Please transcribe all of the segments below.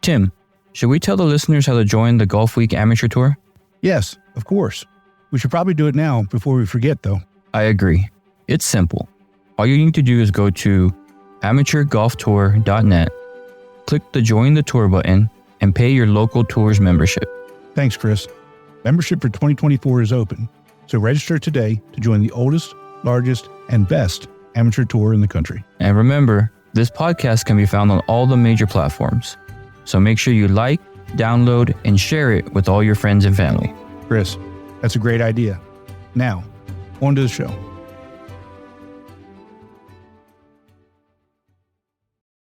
Tim, should we tell the listeners how to join the Golfweek Amateur Tour? Yes, of course. We should probably do it now before we forget, though. I agree. It's simple. All you need to do is go to amateurgolftour.net, click the Join the Tour button, and pay your local tour's membership. Thanks, Chris. Membership for 2024 is open, so register today to join the oldest, largest, and best amateur tour in the country. And remember, this podcast can be found on all the major platforms. So make sure you like, download, and share it with all your friends and family. Chris, that's a great idea. Now, on to the show.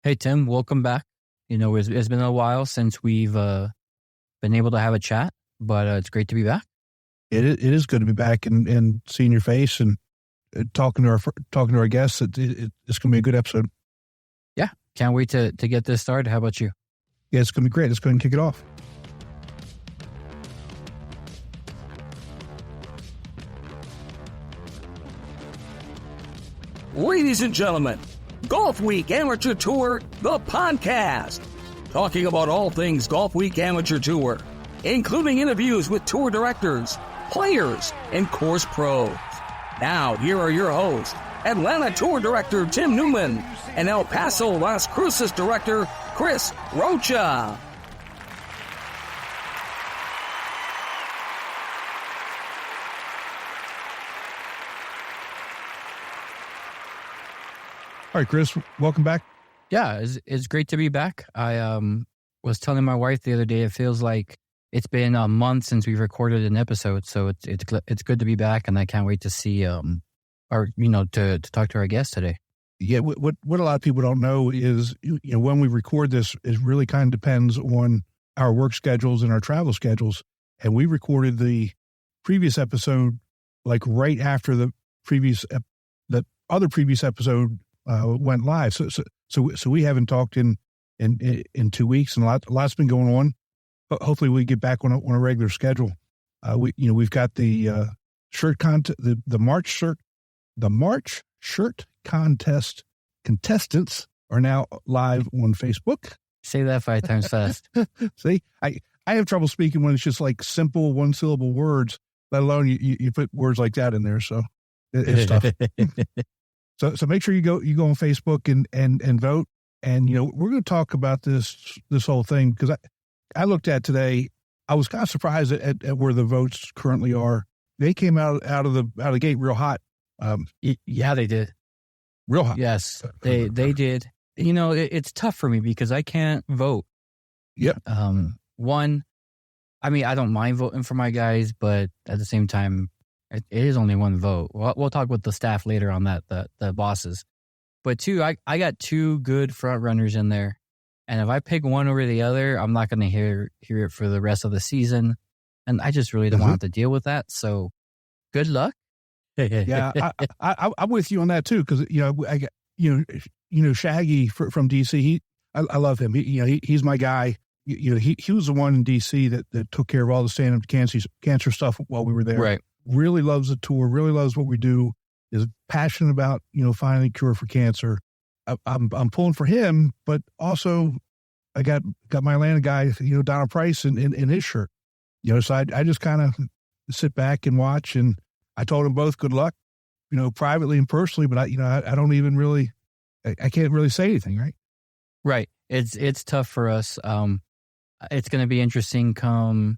Hey, Tim, welcome back. You know, it's been a while since we've been able to have a chat, but it's great to be back. It is good to be back and seeing your face and talking to our guests. It's going to be a good episode. Yeah, can't wait to get this started. How about you? Yeah, it's going to be great. Let's go ahead and kick it off. Ladies and gentlemen, Golfweek Amateur Tour, the podcast. Talking about all things Golfweek Amateur Tour, including interviews with tour directors, players, and course pros. Now, here are your hosts, Atlanta Tour Director Tim Newman and El Paso Las Cruces Director Chris Rocha. All right, Chris, welcome back. Yeah, it's great to be back. I was telling my wife the other day, it feels like it's been a month since we recorded an episode, so it's good to be back, and I can't wait to see to talk to our guest today. Yeah, what a lot of people don't know is, when we record this, it really kind of depends on our work schedules and our travel schedules. And we recorded the previous episode like right after the other previous episode went live. So we haven't talked in 2 weeks, and a lot's been going on. But hopefully we get back on a regular schedule. We've got the shirt contest, the March shirt contest contestants are now live on Facebook. Say that 5 times fast. See, I have trouble speaking when it's just like simple one syllable words, let alone you put words like that in there. So it's tough. So make sure you go on Facebook and vote. And, we're going to talk about this whole thing because I looked at today, I was kind of surprised at where the votes currently are. They came out of the gate real hot. Yeah, they did. Real hot. Yes, they did. It's tough for me because I can't vote. Yeah. One, I mean, I don't mind voting for my guys, but at the same time, it is only one vote. We'll talk with the staff later on that, the bosses. But two, I got 2 good front runners in there. And if I pick one over the other, I'm not going to hear it for the rest of the season. And I just really don't want to deal with that. So good luck. Yeah, I'm with you on that too. Cause I got, Shaggy from DC, I love him. He's my guy. He was the one in DC that took care of all the stand-up cancer stuff while we were there. Right. Really loves the tour, really loves what we do, is passionate about, finding a cure for cancer. I'm pulling for him, but also I got my Atlanta guy, Donald Price in his shirt. So I just kind of sit back and watch, and I told them both good luck, privately and personally, but I don't even really, I can't really say anything, right? Right. It's tough for us. It's going to be interesting come,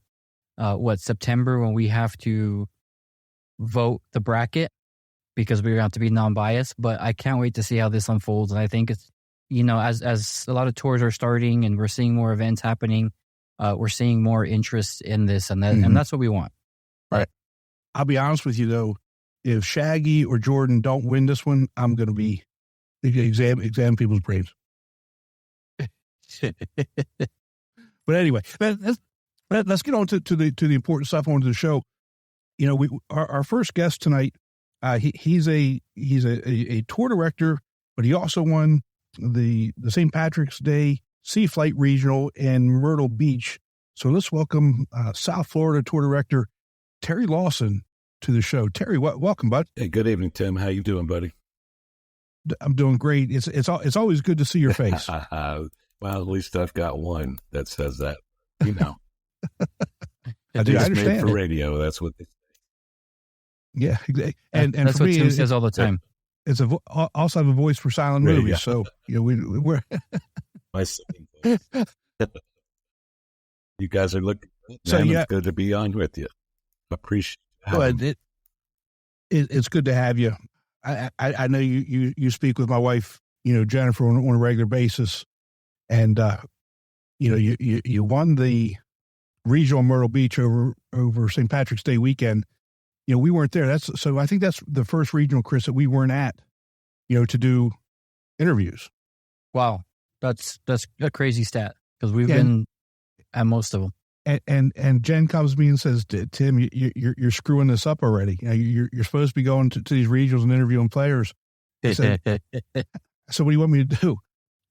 September, when we have to vote the bracket, because we're going to have to be non-biased, but I can't wait to see how this unfolds. And I think it's, as a lot of tours are starting and we're seeing more events happening, we're seeing more interest in this, and that's what we want. Right. I'll be honest with you though, if Shaggy or Jordan don't win this one, I'm going to be examine people's brains. But anyway, let's get on to the important stuff on the show. Our first guest tonight, he's a tour director, but he also won the St. Patrick's Day Sea Flight Regional in Myrtle Beach. So let's welcome South Florida tour director Terry Lawson to the show. Terry, welcome, bud. Hey, good evening, Tim. How you doing, buddy? I'm doing great. It's always good to see your face. Well, at least I've got one that says that. You know, I do. I it's understand made for it. radio. That's what they say. Yeah, and that's for what me, Tim says all the time. it's also have a voice for silent There you movies. go. So we're My singing voice. You guys are looking good, So, man. yeah. It's good to be on with you. Appreciate but having it's good to have you. I know you speak with my wife, Jennifer, on a regular basis, and you won the regional Myrtle Beach over St. Patrick's Day weekend. We weren't there. So I think that's the first regional, Chris, that we weren't at, to do interviews. Wow, that's a crazy stat because we've been at most of them. And Jen comes to me and says, Tim, you're screwing this up already. You're supposed to be going to these regionals and interviewing players. I said, what do you want me to do?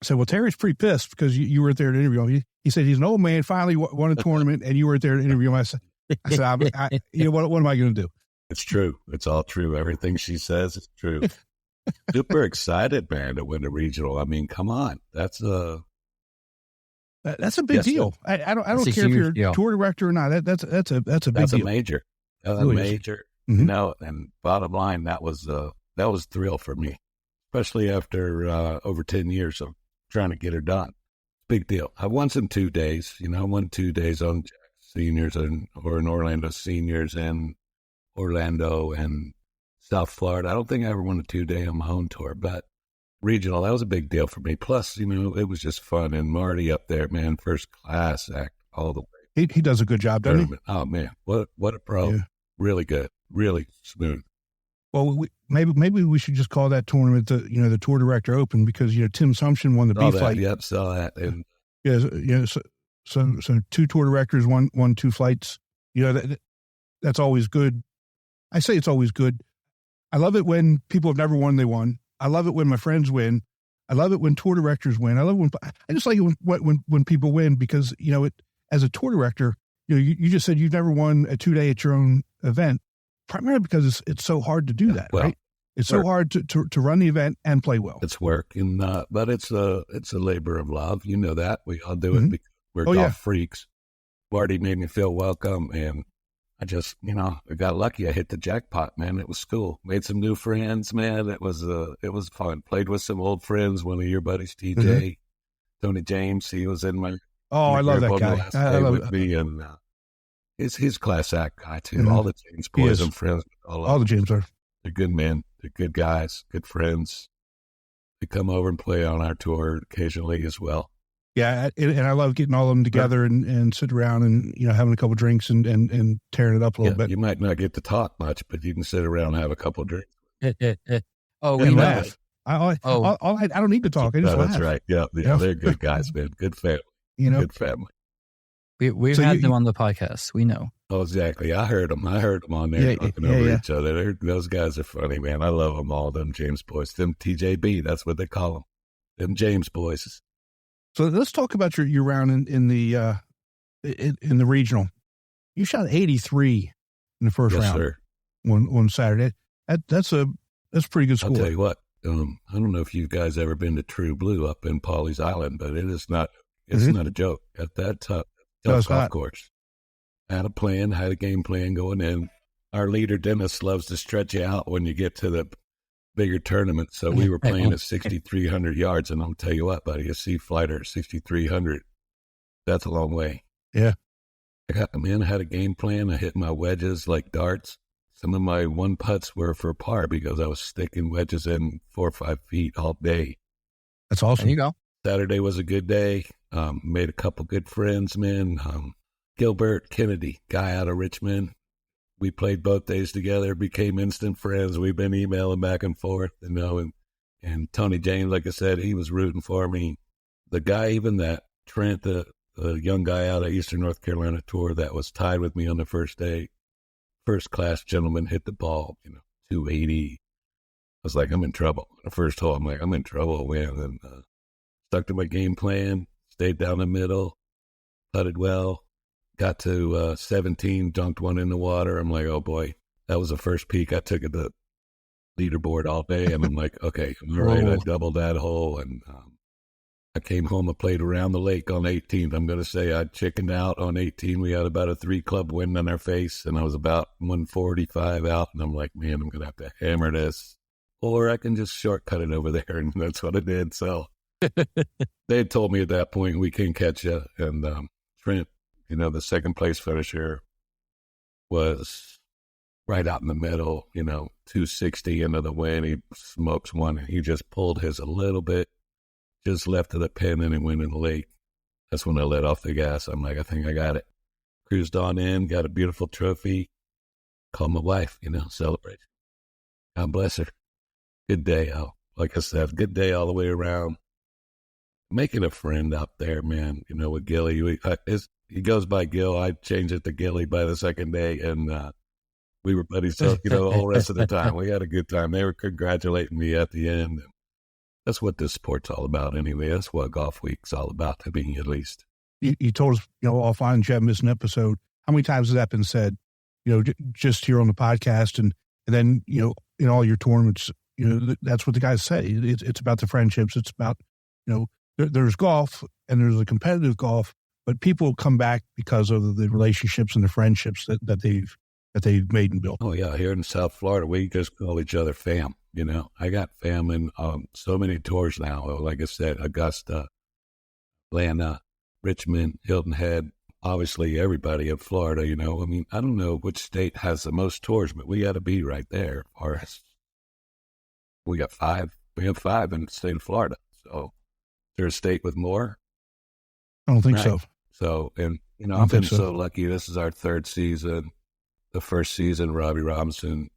I said, well, Terry's pretty pissed because you weren't there to interview him. He said, he's an old man, finally won a tournament, and you weren't there to interview him. I said, what am I going to do? It's true. It's all true. Everything she says is true. Super excited, man, to win a regional. I mean, come on. That's a big deal. I don't care if you're a tour director or not. That's a big deal. That's a major. That's a Really major. Mm-hmm. And bottom line, that was thrill for me, especially after over 10 years of trying to get her done. Big deal. I won some 2 days. I won 2 days on seniors or in Orlando seniors and Orlando and South Florida. I don't think I ever won a 2-day on my own tour, but regional, that was a big deal for me. Plus, it was just fun. And Marty up there, man, first class act all the way. He does a good job, doesn't he? Oh, man, what a pro. Yeah. Really good. Really smooth. Well, maybe we should just call that tournament the Tour Director Open because Tim Sumption won the B flight. Yep, saw that. And so 2 tour directors won 2 flights. That's always good. I say it's always good. I love it when people have never won, they won. I love it when my friends win. I love it when tour directors win. I just like it when people win because, as a tour director, you just said you've never won a 2-day at your own event, primarily because it's so hard to do that, right? It's so hard to run the event and play well. It's work, but it's a labor of love. You know that. We all do it because we're golf freaks. Marty made me feel welcome, and I just, I got lucky. I hit the jackpot, man. It was cool. Made some new friends, man. It was fun. Played with some old friends. One of your buddies, TJ, Tony James. He was in my. Oh, I love that guy. I love with me, and he's class act guy too. All the James boys and friends. All the James are. They're good men. They're good guys. Good friends. They come over and play on our tour occasionally as well. Yeah, and I love getting all of them together and sit around and having a couple drinks and tearing it up a little bit. You might not get to talk much, but you can sit around and have a couple drinks. We laugh. I don't need to talk. I just laugh. That's right. Yeah, they're good guys, man. Good family. Good family. We've had them on the podcast. We know. Oh, exactly. I heard them on there talking over each other. Those guys are funny, man. I love them all. Them James boys. Them TJB. That's what they call them. Them James boys. So let's talk about your round in the regional. You shot 83 in the first round. Sir. On Saturday. That's a pretty good score. I'll tell you what. I don't know if you guys ever been to True Blue up in Pawleys Island, but it is not. It's not a joke. At that tough golf course. Had a game plan going in. Our leader Dennis loves to stretch you out when you get to the bigger tournament. So we were playing at 6,300 yards, and I'll tell you what, buddy, a sea flighter at 6,300, that's a long way. Yeah. I had a game plan. I hit my wedges like darts. Some of my one putts were for par because I was sticking wedges in 4 or 5 feet all day. That's awesome. There you go. Saturday was a good day. Made a couple good friends, man. Gilbert Kennedy, guy out of Richmond. We played both days together, became instant friends. We've been emailing back and forth, and Tony James, like I said, he was rooting for me. The guy, even that Trent, the young guy out of Eastern North Carolina tour that was tied with me on the first day, first class gentleman, hit the ball, 280. I was like, I'm in trouble. The first hole, I'm like, I'm in trouble, man. And stuck to my game plan, stayed down the middle, putted well. Got to 17, dunked one in the water. I'm like, oh boy, that was the first peek I took at the leaderboard all day. And I'm like, okay, all right, I doubled that hole. And I came home and played around the lake on 18th. I'm going to say I chickened out on 18. We had about a 3-club wind on our face, and I was about 145 out, and I'm like, man, I'm going to have to hammer this, or I can just shortcut it over there, and that's what I did. So they had told me at that point, we can catch you, and Trent, the second place finisher, was right out in the middle, 260 into the wind. He smokes one, and he just pulled his a little bit, just left of the pin, and it went in the lake. That's when I let off the gas. I'm like, I think I got it. Cruised on in, got a beautiful trophy. Called my wife, celebrate. God bless her. Good day. Like I said, good day all the way around. Making a friend out there, man, with Gilly. He goes by Gil. I changed it to Gilly by the second day, and we were buddies, so, the whole rest of the time. We had a good time. They were congratulating me at the end. And that's what this sport's all about anyway. That's what Golf Week's all about, to me at least. You told us, offline, Jeff missed an episode. How many times has that been said, just here on the podcast and then, in all your tournaments, that's what the guys say. It's about the friendships. It's about, there's golf and there's a competitive golf, but people come back because of the relationships and the friendships that they've made and built. Oh, yeah. Here in South Florida, we just call each other fam. I got fam in so many tours now. Like I said, Augusta, Atlanta, Richmond, Hilton Head, obviously everybody in Florida, I don't know which state has the most tours, but we got to be right there. Or we got 5. We have 5 in the state of Florida. So is there a state with more? I don't think so. So, and, I've been so lucky. This is our 3rd season. The first season, Robbie Robinson,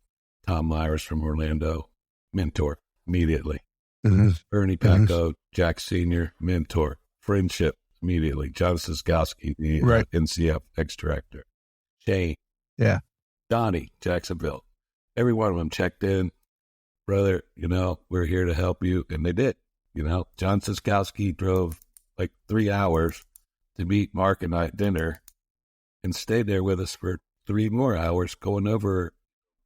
Tom Myers from Orlando, mentor immediately. Mm-hmm. Ernie Paco, Jack Sr., mentor. Friendship immediately. John Siskowski, the NCF ex-director. Shane. Yeah. Donnie, Jacksonville. Every one of them checked in. Brother, we're here to help you. And they did. John Siskowski drove like 3 hours to meet Mark and I at dinner and stayed there with us for 3 more hours going over,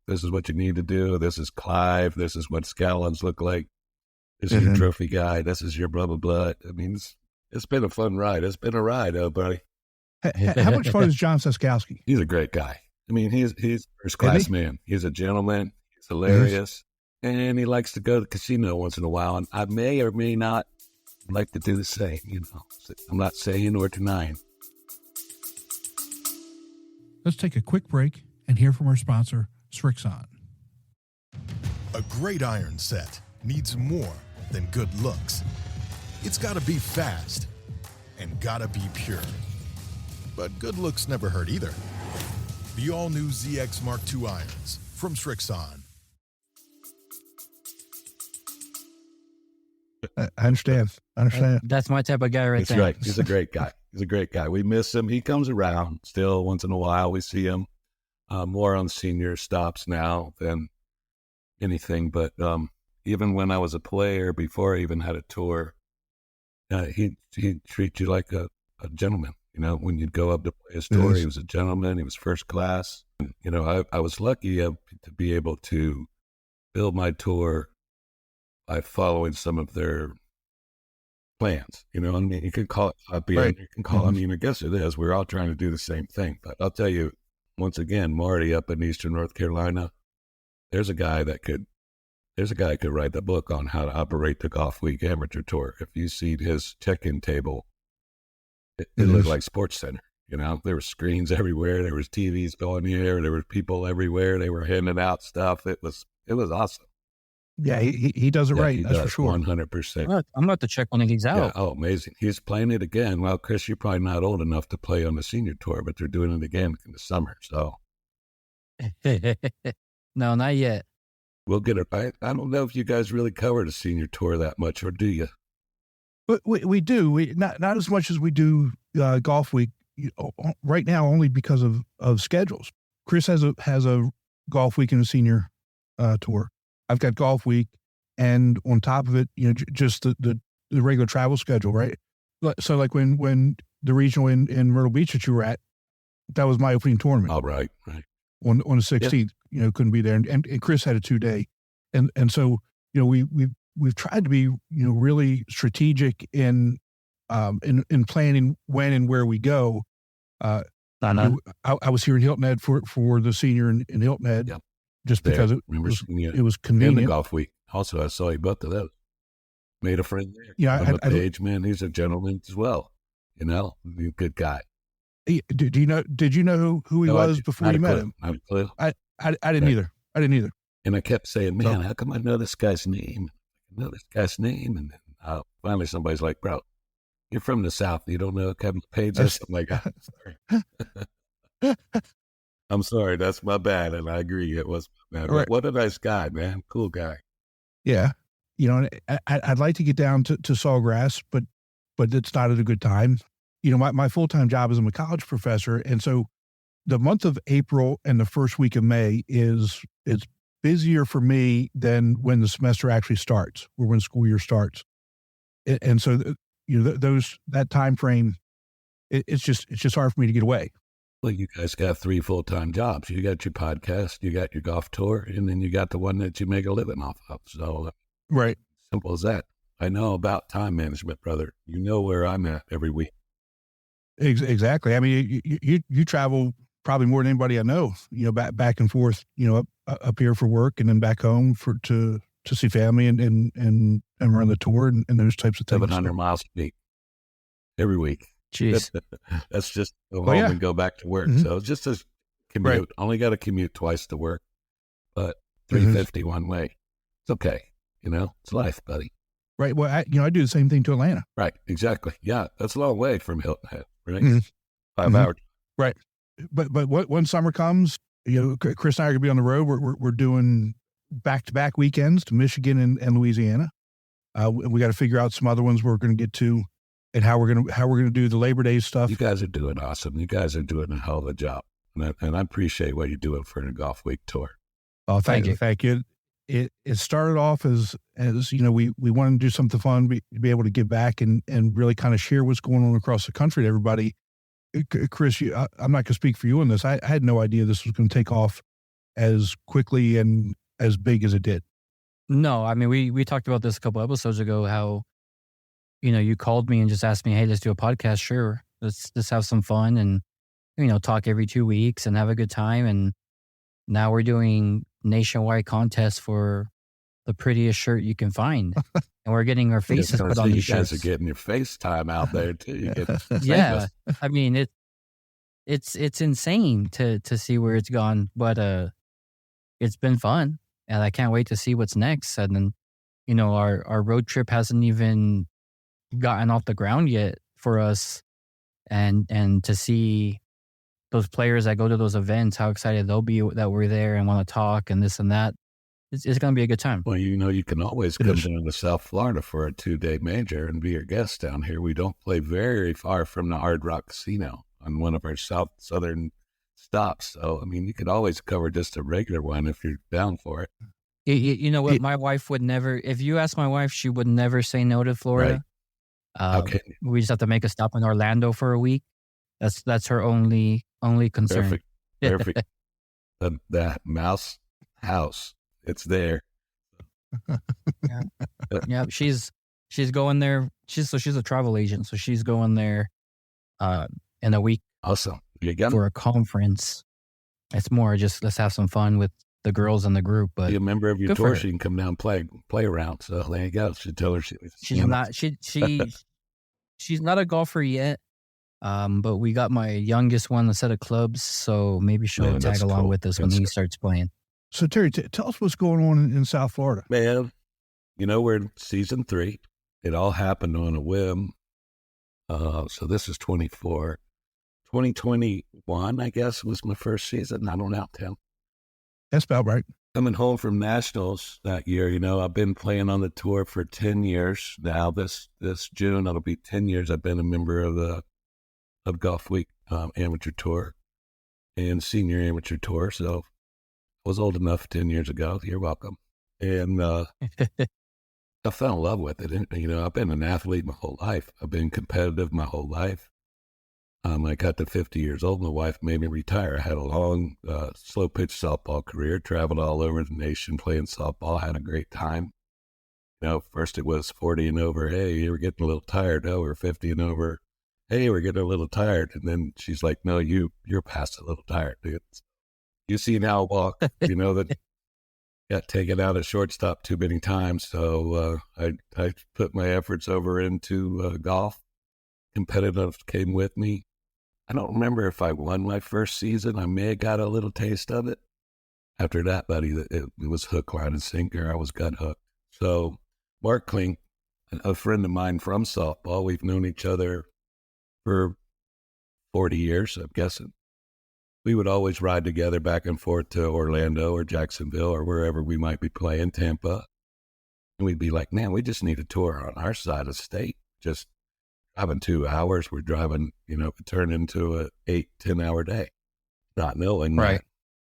this is what you need to do. This is Clive. This is what scallops look like. This is your trophy guy. This is your blah, blah, blah. I mean, it's been a fun ride. It's been a ride, buddy. How much fun is John Siskowski? He's a great guy. I mean, he's first class man. He's a gentleman. He's hilarious. And he likes to go to the casino once in a while. And I may or may not like to do the same, I'm not saying or denying. Let's take a quick break and hear from our sponsor, Srixon. A great iron set needs more than good looks. It's got to be fast and got to be pure. But good looks never hurt either. The all-new ZX Mark II irons from Srixon. I understand. That's my type of guy right there. That's right. He's a great guy. He's a great guy. We miss him. He comes around still once in a while. We see him more on senior stops now than anything. But even when I was a player, before I even had a tour, he'd treat you like a gentleman. When you'd go up to play his tour, he was a gentleman. He was first class. And, I was lucky to be able to build my tour by following some of their plans. You can call it copy, you can call I guess it is. We're all trying to do the same thing. But I'll tell you, once again, Marty up in Eastern North Carolina, there's a guy that could write the book on how to operate the Golfweek Amateur Tour. If you see his check-in table, it looked like Sports Center. There were screens everywhere. There was TVs going here. There were people everywhere. They were handing out stuff. It was awesome. Yeah, he does it right. He does, for sure. 100%. I'm about to check when he's out. Yeah, oh, amazing. He's playing it again. Well, Chris, you're probably not old enough to play on the senior tour, but they're doing it again in the summer. So, no, not yet. We'll get it. I don't know if you guys really cover the senior tour that much, or do you? But we do. Not as much as we do Golf Week right now, only because of schedules. Chris has a Golf Week and a senior tour. I've got Golf Week, and on top of it, just the regular travel schedule, right? So like when the regional in Myrtle Beach that you were at, that was my opening tournament. Oh, right. On the 16th, couldn't be there, and Chris had a 2-day, and so we we've tried to be, really strategic in planning when and where we go. I was here in Hilton Head for the senior in Hilton Head, Yep. just because it was convenient. And the golf week. Also, I saw you both of those. Made a friend there. Yeah, Page, man, he's a gentleman as well. He's a good guy. Did you know who he was before you met him? Not a clue. I didn't either. I didn't either. And I kept saying, man, how come I know this guy's name? And then finally somebody's like, bro, you're from the South. You don't know Kevin Page or something like that. Sorry. I'm sorry. That's my bad. And I agree. It was my bad. Right. What a nice guy, man. Cool guy. Yeah. I'd like to get down to Sawgrass, but it's not at a good time. My full-time job is I'm a college professor. And so the month of April and the first week of May it's busier for me than when the semester actually starts or when school year starts. And so, that time frame, it's just hard for me to get away. Well, you guys got 3 full-time jobs. You got your podcast, you got your golf tour, and then you got the one that you make a living off of. So, right. Simple as that. I know about time management, brother. You know where I'm at every week. Exactly. I mean, you travel probably more than anybody I know, back and forth, up here for work and then back home to see family and run the tour and those types of things. 700 miles a week every week. Jeez. That's just go home and go back to work. Mm-hmm. So it's just a commute. Right. Only got to commute twice to work, but 350 one way. It's okay. It's life, buddy. Right. Well, I do the same thing to Atlanta. Right. Exactly. Yeah. That's a long way from Hilton Head, right? Mm-hmm. 5 hours. Right. But when summer comes, Chris and I are going to be on the road. We're doing back-to-back weekends to Michigan and Louisiana. We got to figure out some other ones we're going to get to, and how we're going to do the Labor Day stuff. You guys are doing awesome. You guys are doing a hell of a job, and I appreciate what you're doing for the Golf Week Tour. Oh, thank you. Thank you. It started off as we wanted to do something fun, be able to give back and really kind of share what's going on across the country to everybody. Chris, I'm not going to speak for you on this. I had no idea this was going to take off as quickly and as big as it did. No, I mean, we talked about this a couple episodes ago, how, you called me and just asked me, hey, let's do a podcast. Sure. Let's have some fun and, talk every 2 weeks and have a good time. And now we're doing nationwide contests for the prettiest shirt you can find. And we're getting our faces put on these shirts. You guys are getting your FaceTime out there too. Yeah. I mean, it's insane to see where it's gone, but it's been fun and I can't wait to see what's next. And then, our road trip hasn't even gotten off the ground yet for us. And to see those players that go to those events, how excited they'll be that we're there and want to talk and this and that. It's going to be a good time. Well, you can always come down to South Florida for a 2-day major and be your guest down here. We don't play very far from the Hard Rock Casino on one of our southern stops. So, I mean, you could always cover just a regular one if you're down for it. You know what? My wife would never, if you ask my wife, she would never say no to Florida. Right. Okay. We just have to make a stop in Orlando for a week. That's her only concern. Perfect. The mouse house. It's there. Yeah. She's going there. She's a travel agent, so she's going there in a week. Awesome. For a conference. It's more just let's have some fun with the girls in the group. But be a member of your tour, she can come down and play around. So there you go. She tell her she's not she's not a golfer yet. But we got my youngest one a set of clubs, so maybe she'll tag along with us when he starts playing. So Terry, tell us what's going on in South Florida. Man, we're in season 3. It all happened on a whim. So this is 24. 2021, I guess, was my first season. I don't know, Tim. That's about right. Coming home from Nationals that year, I've been playing on the tour for 10 years now. This June, it'll be 10 years I've been a member of Golfweek Amateur Tour and Senior Amateur Tour. So I was old enough 10 years ago. You're welcome. And I fell in love with it. And, I've been an athlete my whole life. I've been competitive my whole life. I got to 50 years old. My wife made me retire. I had a long, slow pitch softball career, traveled all over the nation playing softball, had a great time. First it was 40 and over. Hey, you were getting a little tired. Oh, we're 50 and over. Hey, we're getting a little tired. And then she's like, no, you're past a little tired, dude. You see now walk, that got taken out at shortstop too many times. So I put my efforts over into golf. Competitive came with me. I don't remember if I won my first season. I may have got a little taste of it. After that, buddy, it was hook, line, and sinker. I was gut hooked. So Mark Klink, a friend of mine from softball, we've known each other for 40 years, I'm guessing. We would always ride together back and forth to Orlando or Jacksonville or wherever we might be playing, Tampa. And we'd be like, man, we just need a tour on our side of the state. Just driving 2 hours. We're driving, it turned into a 8-10 hour day. Not knowing right.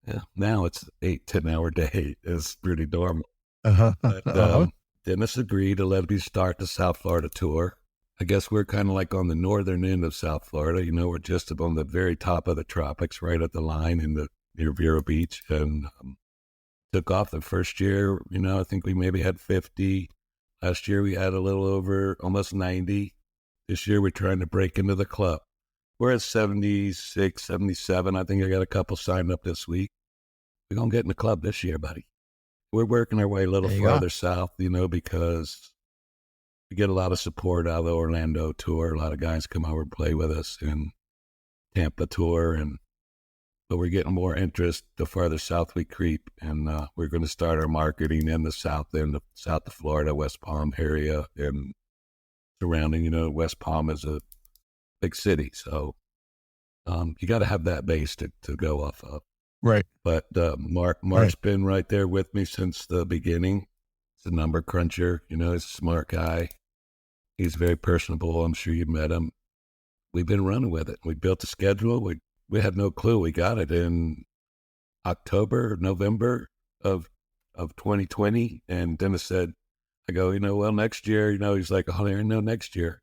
that. Yeah, now it's 8-10 hour day. It's pretty normal. Uh-huh. Dennis agreed to let me start the South Florida tour. I guess we're kind of like on the northern end of South Florida. We're just on the very top of the tropics, right at the line near Vero Beach. And took off the first year. I think we maybe had 50. Last year we had a little over, almost 90. This year we're trying to break into the club. We're at 76, 77. I think I got a couple signed up this week. We're going to get in the club this year, buddy. We're working our way a little farther south, because we get a lot of support out of the Orlando tour. A lot of guys come over and play with us in Tampa tour. But we're getting more interest the farther south we creep. And we're going to start our marketing in the south end of south of Florida, West Palm area and surrounding. West Palm is a big city. So you got to have that base to go off of. Right. But Mark's been right there with me since the beginning. He's a number cruncher. He's a smart guy. He's very personable. I'm sure you met him. We've been running with it. We built a schedule. We had no clue. We got it in November of 2020. And Dennis said, I go, well, next year, he's like, oh, there ain't no next year.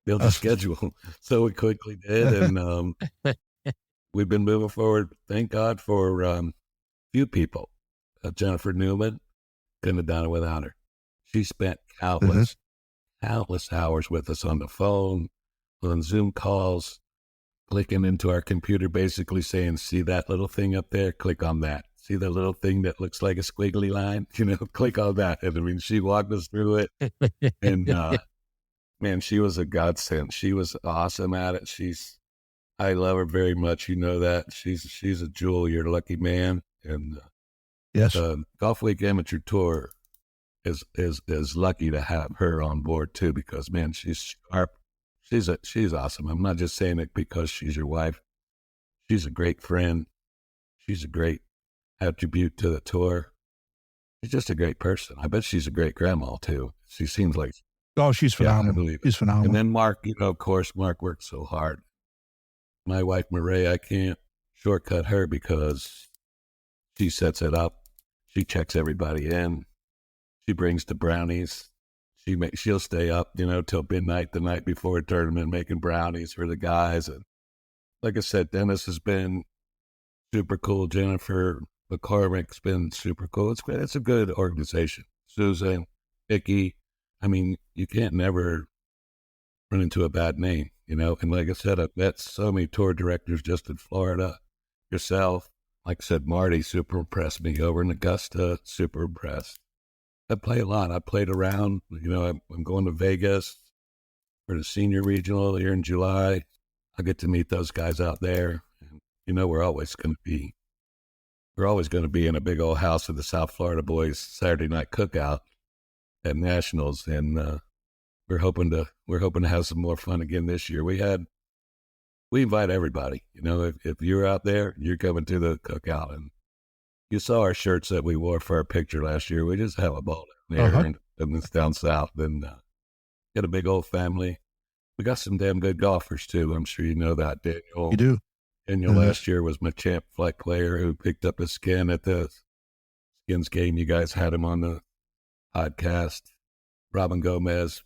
Build a schedule. So we quickly did. And we've been moving forward. Thank God for few people. Jennifer Newman, couldn't have done it without her. She spent countless hours with us on the phone, on Zoom calls, clicking into our computer, basically saying, see that little thing up there? Click on that. See the little thing that looks like a squiggly line? Click on that. And she walked us through it. And man, she was a godsend. She was awesome at it. I love her very much. You know that. She's a jewel. You're a lucky man. And yes, Golfweek Amateur Tour is lucky to have her on board too, because man, she's sharp. She's awesome. I'm not just saying it because she's your wife. She's a great friend. She's a great attribute to the tour. She's just a great person. I bet she's a great grandma too. She seems like. Oh, she's phenomenal. Yeah, I believe it. She's phenomenal. And then Mark, of course, Mark worked so hard. My wife, Murray, I can't shortcut her because she sets it up. She checks everybody in. She brings the brownies. She'll stay up, till midnight the night before a tournament making brownies for the guys. And like I said, Dennis has been super cool. Jennifer McCormick's been super cool. It's a good organization. Susan, Vicky, you can't never run into a bad name, And like I said, I've met so many tour directors just in Florida. Yourself, like I said, Marty super impressed me over in Augusta, super impressed. I play a lot. I played around, I'm going to Vegas for the senior regional here in July. I get to meet those guys out there. And, we're always going to be in a big old house with the South Florida boys Saturday night cookout at Nationals. And, we're hoping to have some more fun again this year. We invite everybody, if you're out there, you're coming to the cookout. And you saw our shirts that we wore for our picture last year. We just have a ball down there and it's down south. And got a big old family. We got some damn good golfers too. I'm sure you know that, Daniel. You do. Daniel last year was my champ flight player who picked up a skin at the Skins game. You guys had him on the podcast. Robin Gomez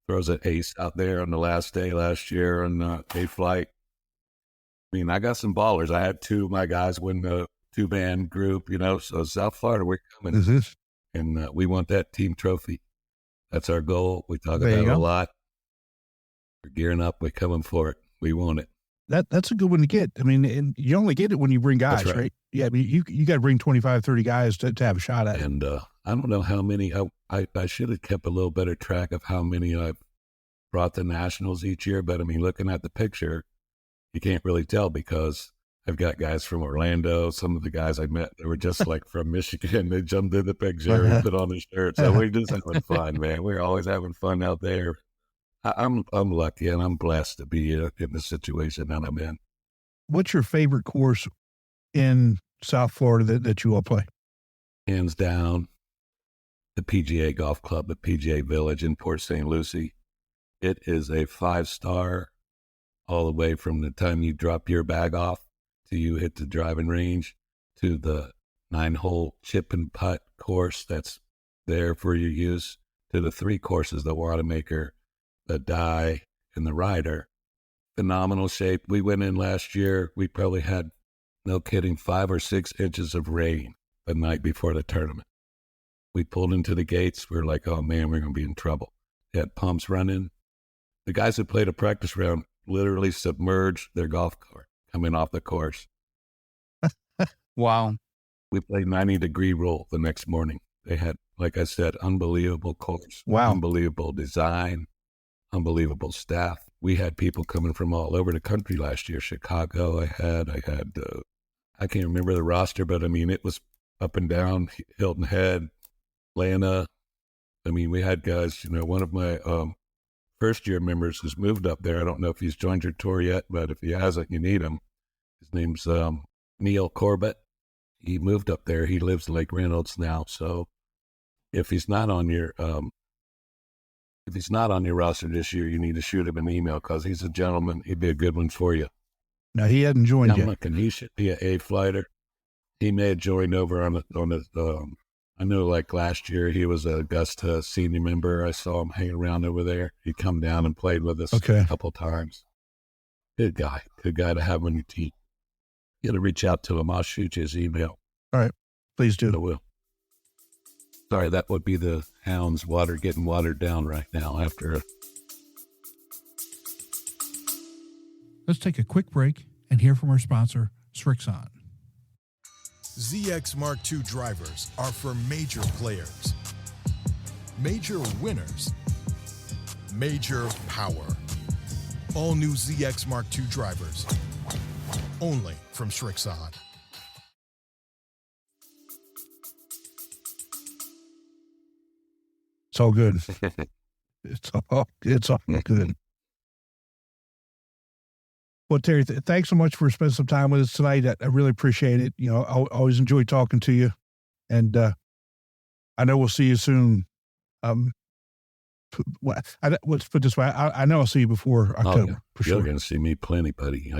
throws an ace out there on the last day last year on a flight. I got some ballers. I had two of my guys win the two-band group, so South Florida, we're coming. Is this? And we want that team trophy. That's our goal. We talk There about you it a go. lot. We're gearing up. We're coming for it. We want it. That's a good one to get. I mean, and you only get it when you bring guys, That's right. Yeah, I mean, you got to bring 25, 30 guys to have a shot at it. And I don't know how many. I should have kept a little better track of how many I've brought to nationals each year. But I mean, looking at the picture, you can't really tell because I've got guys from Orlando. Some of the guys I met, they were just like from Michigan. They jumped in the picture and put on the shirt. So we're just having fun, man. We're always having fun out there. I'm lucky and I'm blessed to be in the situation that I'm in. What's your favorite course in South Florida that you all play? Hands down, the PGA Golf Club, the PGA Village in Port St. Lucie. It is a 5-star all the way from the time you drop your bag off to you hit the driving range to the 9-hole chip and putt course that's there for your use to the 3 courses, the Wanamaker, the Die, and the Ryder. Phenomenal shape. We went in last year. We probably had, no kidding, 5 or 6 inches of rain the night before the tournament. We pulled into the gates. We were like, oh, man, we're going to be in trouble. They had pumps running. The guys who played a practice round literally submerged their golf cart coming off the course. Wow. We played 90-degree roll the next morning. They had, like I said, unbelievable course. Wow. Unbelievable design. Unbelievable staff. We had people coming from all over the country last year. Chicago, I had, I can't remember the roster, but I mean, it was up and down, Hilton Head, Atlanta. I mean, we had guys, one of my first year members has moved up there. I don't know if he's joined your tour yet, but if he hasn't, you need him. His name's Neil Corbett. He moved up there. He lives in Lake Reynolds now. So if he's not on your roster this year, you need to shoot him an email because he's a gentleman. He'd be a good one for you. Now, he hadn't joined yet. Looking, he should be an A-flighter. He may have joined over on the I know like last year he was a Augusta senior member. I saw him hanging around over there. He'd come down and played with us a couple times. Good guy to have on your team. You got to reach out to him. I'll shoot you his email. All right, please do. I will. Sorry, that would be the hounds getting watered down right now after. Let's take a quick break and hear from our sponsor, Srixon. ZX Mark II drivers are for major players, major winners, major power. All new ZX Mark II drivers, only from Srixon. It's all good. It's all good. Well, Terry, thanks so much for spending some time with us tonight. I really appreciate it. I always enjoy talking to you, and I know we'll see you soon. Let's put it this way: I know I'll see you before October. For sure. You're going to see me plenty, buddy.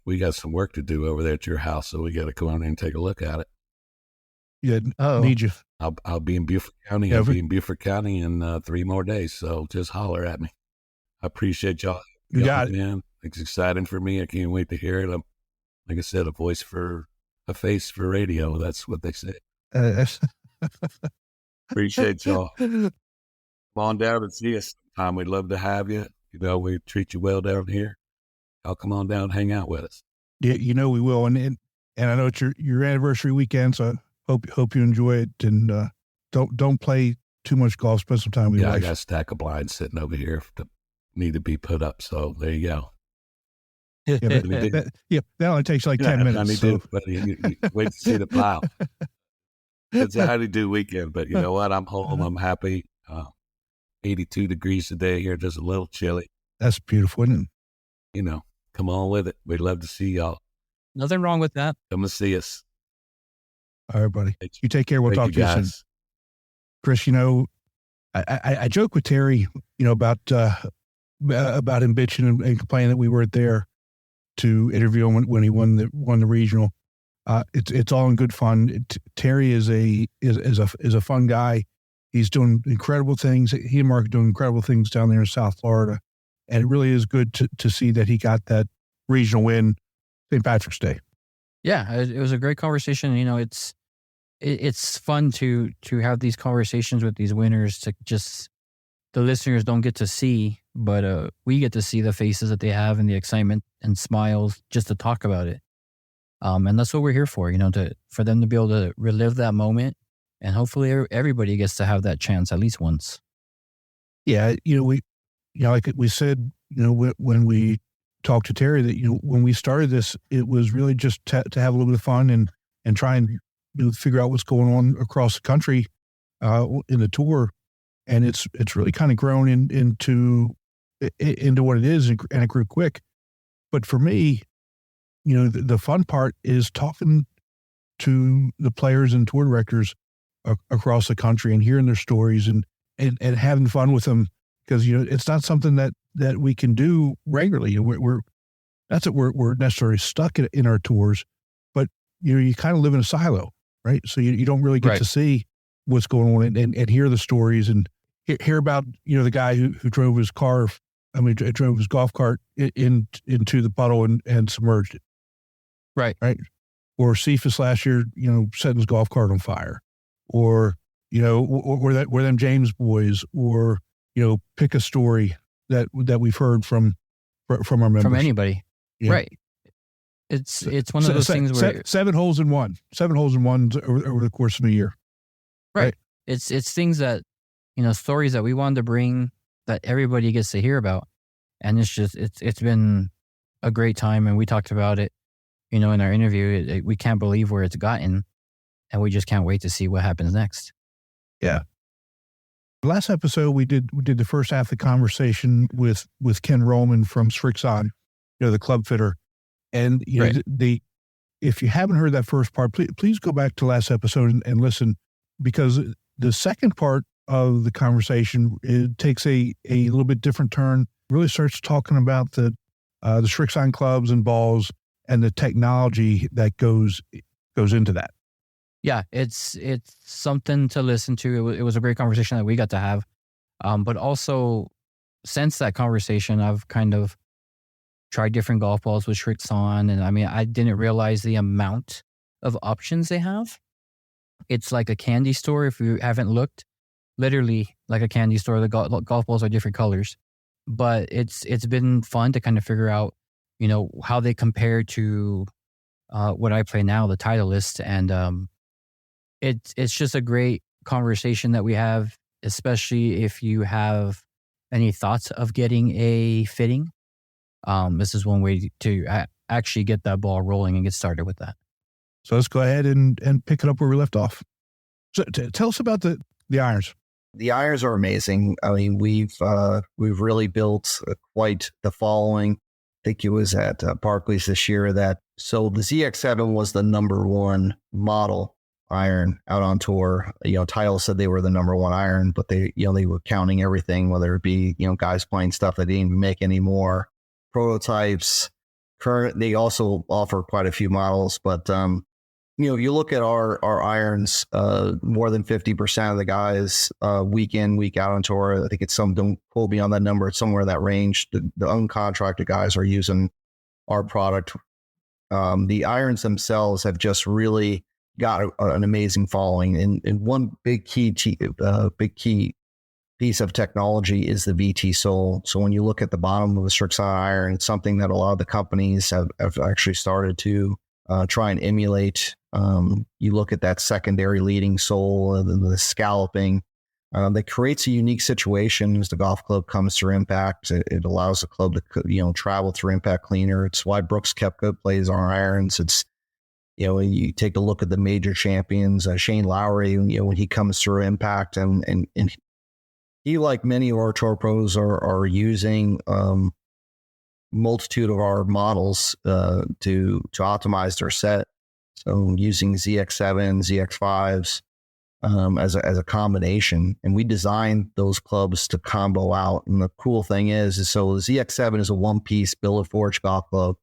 We got some work to do over there at your house, so we got to come out there and take a look at it. Yeah, need you. I'll be in Beaufort County. Yeah, I'll be in Beaufort County in 3 more days, so just holler at me. I appreciate y'all. You got it, man. It's exciting for me. I can't wait to hear it. I'm, like I said, a face for radio. That's what they say. Appreciate y'all. Come on down and see us sometime. We'd love to have you. We treat you well down here. Y'all come on down and hang out with us. Yeah, we will. And I know it's your anniversary weekend, so hope you enjoy it. And don't play too much golf. Spend some time with your wife. I got a stack of blinds sitting over here that need to be put up. So there you go. Yeah, that only takes like 10 minutes. You wait to see the pile. It's a how to do weekend, but you know what? I'm home. I'm happy. 82 degrees today here, just a little chilly. That's beautiful, isn't it? Come on with it. We'd love to see y'all. Nothing wrong with that. Come and see us. All right, buddy. You take care. We'll talk to you soon. Chris, I joke with Terry, about him bitching and complaining that we weren't there to interview him when he won the regional. It's all in good fun. Terry is a fun guy. He's doing incredible things. He and Mark are doing incredible things down there in South Florida, and it really is good to see that he got that regional win St. Patrick's Day. Yeah, it was a great conversation. it's fun to have these conversations with these winners. To just the listeners don't get to see, but we get to see the faces that they have and the excitement and smiles just to talk about it. And that's what we're here for, for them to be able to relive that moment, and hopefully everybody gets to have that chance at least once. Yeah, like we said, when we talked to Terry, that when we started this, it was really just to have a little bit of fun and try and figure out what's going on across the country in the tour, and it's really kind of grown into what it is, and it grew quick. But for me, the fun part is talking to the players and tour directors across the country and hearing their stories and having fun with them, because it's not something that we can do regularly. We're necessarily stuck in our tours, but you kind of live in a silo, right? So you don't really get to see what's going on and hear the stories and hear about the guy who drove his drove his golf cart into the puddle and submerged it, right? Or Cephas last year, setting his golf cart on fire, or or them James boys, or pick a story that we've heard from our members, from anybody, right? It's one of those things where 7 holes in one over the course of a year, right? It's things that stories that we wanted to bring that everybody gets to hear about, and it's been a great time, and we talked about it, in our interview. We can't believe where it's gotten, and we just can't wait to see what happens next. Yeah. Last episode, we did the first half of the conversation with Ken Rohlman from Srixon, the club fitter. And if you haven't heard that first part, please go back to last episode and listen, because the second part of the conversation, it takes a little bit different turn. Really starts talking about the Srixon clubs and balls and the technology that goes into that. Yeah, it's something to listen to. It was a great conversation that we got to have. But also, since that conversation, I've kind of tried different golf balls with Srixon. And I didn't realize the amount of options they have. It's like a candy store if you haven't looked. Literally like a candy store. The golf balls are different colors. But it's been fun to kind of figure out, how they compare to what I play now, the Titleist. And it's just a great conversation that we have, especially if you have any thoughts of getting a fitting. This is one way to actually get that ball rolling and get started with that. So let's go ahead and pick it up where we left off. So tell us about the irons. The irons are amazing. We've really built quite the following. I think it was at Barclays this year so the ZX7 was the number one model iron out on tour. Title said they were the number one iron, but they were counting everything, whether it be, guys playing stuff that they didn't even make anymore, prototypes, current. They also offer quite a few models, but if you look at our irons, more than 50% of the guys week in, week out on tour, I think it's don't quote me on that number, it's somewhere in that range. The uncontracted guys are using our product. The irons themselves have just really got an amazing following. And one big key piece of technology is the VT sole. So when you look at the bottom of the Srixon iron, it's something that a lot of the companies have actually started to try and emulate. You look at that secondary leading sole and the scalloping, that creates a unique situation as the golf club comes through impact. It allows the club to, travel through impact cleaner. It's why Brooks Koepka plays on irons. It's, when you take a look at the major champions, Shane Lowry, when he comes through impact and he, like many of our tour pros, are using, multitude of our models to optimize their set. So using ZX7, ZX5s as a combination, and we designed those clubs to combo out. And the cool thing is so the ZX7 is a one-piece billet forged golf club.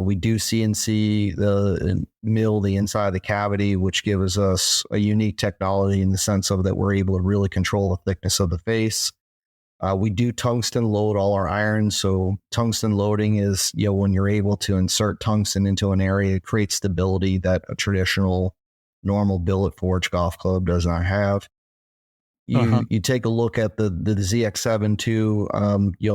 We do CNC mill the inside of the cavity, which gives us a unique technology in the sense of that we're able to really control the thickness of the face. We do tungsten load all our irons. So tungsten loading is, when you're able to insert tungsten into an area, it creates stability that a traditional normal billet forged golf club does not have. You take a look at the ZX7 too,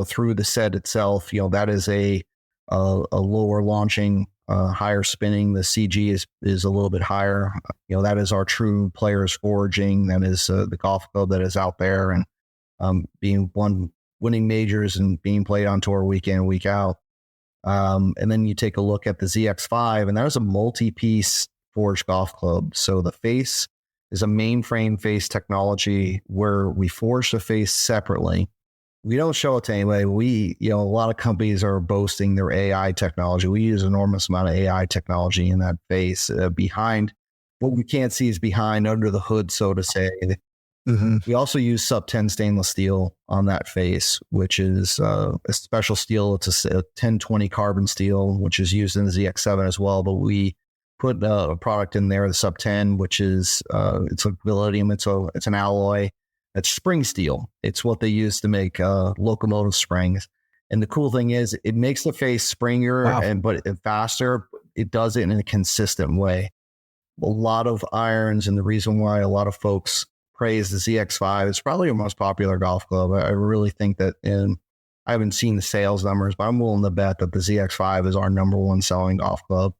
through the set itself, that is a lower launching, higher spinning. The CG is a little bit higher. That is our true players forging. That is the golf club that is out there and winning majors and being played on tour week in, week out. And then you take a look at the ZX5, and that is a multi-piece forged golf club. So the face is a mainframe face technology where we forge the face separately. We don't show it to anybody. A lot of companies are boasting their AI technology. We use an enormous amount of AI technology in that face behind what we can't see is behind under the hood, so to say. Mm-hmm. We also use sub 10 stainless steel on that face, which is a special steel. It's a 1020 carbon steel, which is used in the ZX7 as well. But we put a product in there, the sub 10, which is it's a palladium. It's an alloy. It's spring steel. It's what they use to make locomotive springs. And the cool thing is, it makes the face springier, but faster. It does it in a consistent way. A lot of irons, and the reason why a lot of folks praise the ZX5, it's probably our most popular golf club. I really think that, and I haven't seen the sales numbers, but I'm willing to bet that the ZX5 is our number one selling golf club.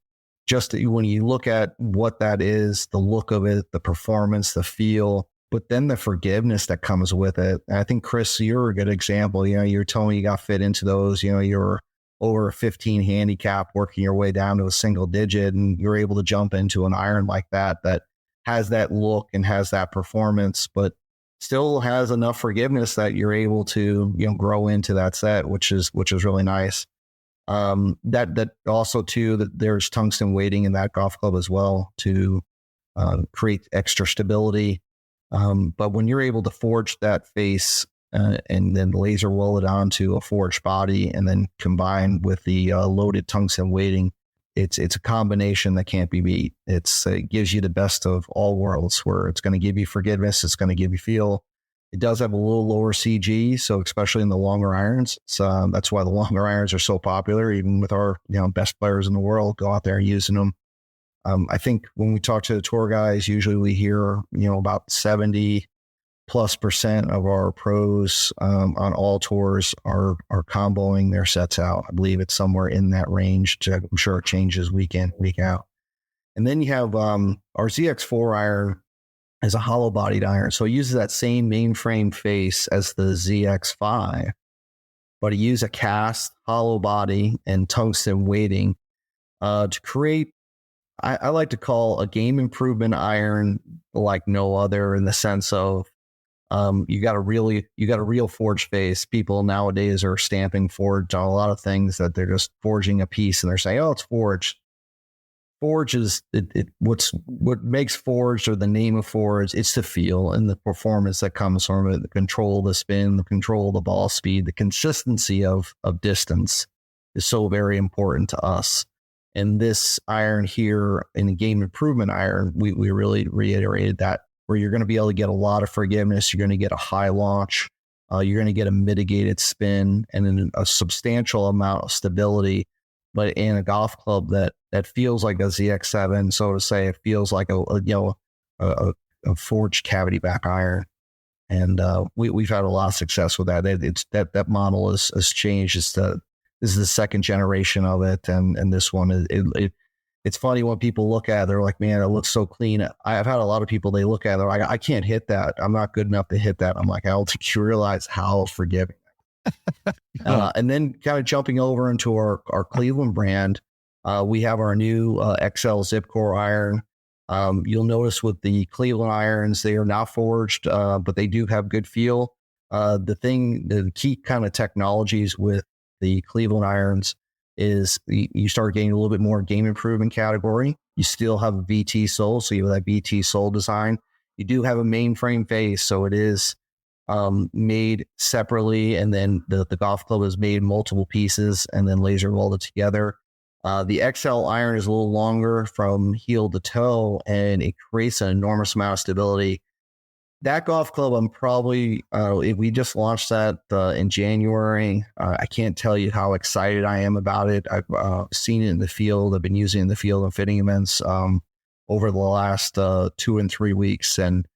Just when you look at what that is, the look of it, the performance, the feel, but then the forgiveness that comes with it. And I think, Chris, you're a good example. You're telling me you got fit into those. You're over a 15 handicap, working your way down to a single digit, and you're able to jump into an iron like that has that look and has that performance, but still has enough forgiveness that you're able to grow into that set, which is really nice. That also too, that there's tungsten weighting in that golf club as well to create extra stability. But when you're able to forge that face and then laser weld it onto a forged body, and then combine with the loaded tungsten weighting, it's a combination that can't be beat. It gives you the best of all worlds, where it's going to give you forgiveness, it's going to give you feel. It does have a little lower CG, so especially in the longer irons. So that's why the longer irons are so popular. Even with our best players in the world, go out there using them. I think when we talk to the tour guys, usually we hear about 70+% of our pros on all tours are comboing their sets out. I believe it's somewhere in that range. I'm sure it changes week in, week out. And then you have our ZX4 iron is a hollow bodied iron. So it uses that same mainframe face as the ZX5, but it uses a cast, hollow body, and tungsten weighting to create, I like to call a game improvement iron like no other, in the sense of you got a real forged face. People nowadays are stamping forged on a lot of things that they're just forging a piece and they're saying, oh, it's forged. Forge is what makes forged, or the name of forged. It's the feel and the performance that comes from it, the control, the spin, the control, the ball speed, the consistency of distance is so very important to us. And this iron here, in the game improvement iron, we really reiterated that, where you're going to be able to get a lot of forgiveness. You're going to get a high launch. You're going to get a mitigated spin and then a substantial amount of stability, but in a golf club that feels like a ZX7, so to say. It feels like a forged cavity back iron. And we've had a lot of success with that. That model has changed. This is the second generation of it. And this one, it's funny when people look at it, they're like, man, it looks so clean. I've had a lot of people, they look at it, they're like, I can't hit that. I'm not good enough to hit that. I'm like, I don't think you realize how forgiving. And then kind of jumping over into our Cleveland brand, we have our new XL Zip Core iron. You'll notice with the Cleveland irons, they are not forged, but they do have good feel. The key kind of technologies with the Cleveland irons is you start getting a little bit more game improvement category. You still have a VT sole, so you have that VT sole design. You do have a mainframe face, so it is made separately, and then the golf club is made multiple pieces and then laser welded together. The XL iron is a little longer from heel to toe, and it creates an enormous amount of stability. That golf club, I'm probably, we just launched that in January. I can't tell you how excited I am about it. I've seen it in the field. I've been using it in the field and fitting events. over the last 2 and 3 weeks, and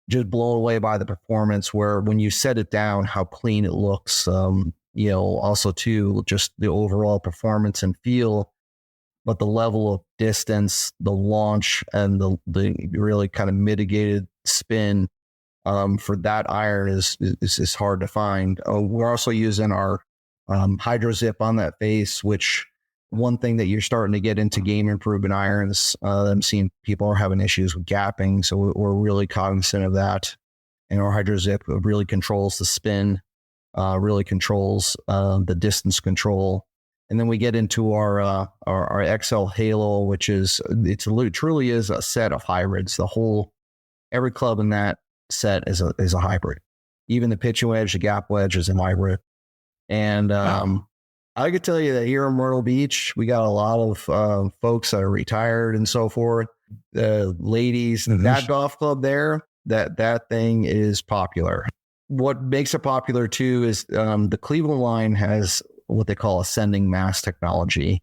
just blown away by the performance. Where when you set it down, how clean it looks. Also too, just the overall performance and feel, but the level of distance, the launch, and the really kind of mitigated spin for that iron is hard to find. We're also using our hydro zip on that face, which one thing that you're starting to get into game improvement irons. I'm seeing people are having issues with gapping, so we're really cognizant of that. And our hydro zip really controls the spin, really controls the distance control. And then we get into our XL Halo, which truly is a set of hybrids. Every club in that set is a hybrid. Even the pitching wedge, the gap wedge is a hybrid. And I could tell you that here in Myrtle Beach, we got a lot of folks that are retired and so forth. The ladies, that golf club there, that thing is popular. What makes it popular too is the Cleveland line has what they call ascending mass technology.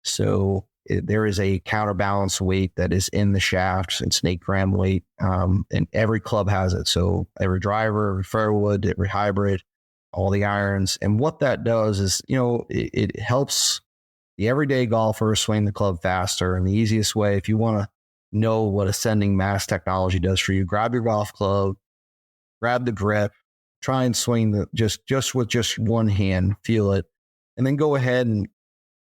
So there is a counterbalance weight that is in the shafts and snake gram weight, and every club has it. So every driver, every fairwood, every hybrid, all the irons. And what that does is, it helps the everyday golfer swing the club faster. And the easiest way, if you want to know what ascending mass technology does for you, grab your golf club, grab the grip, try and swing just with just one hand, feel it, and then go ahead and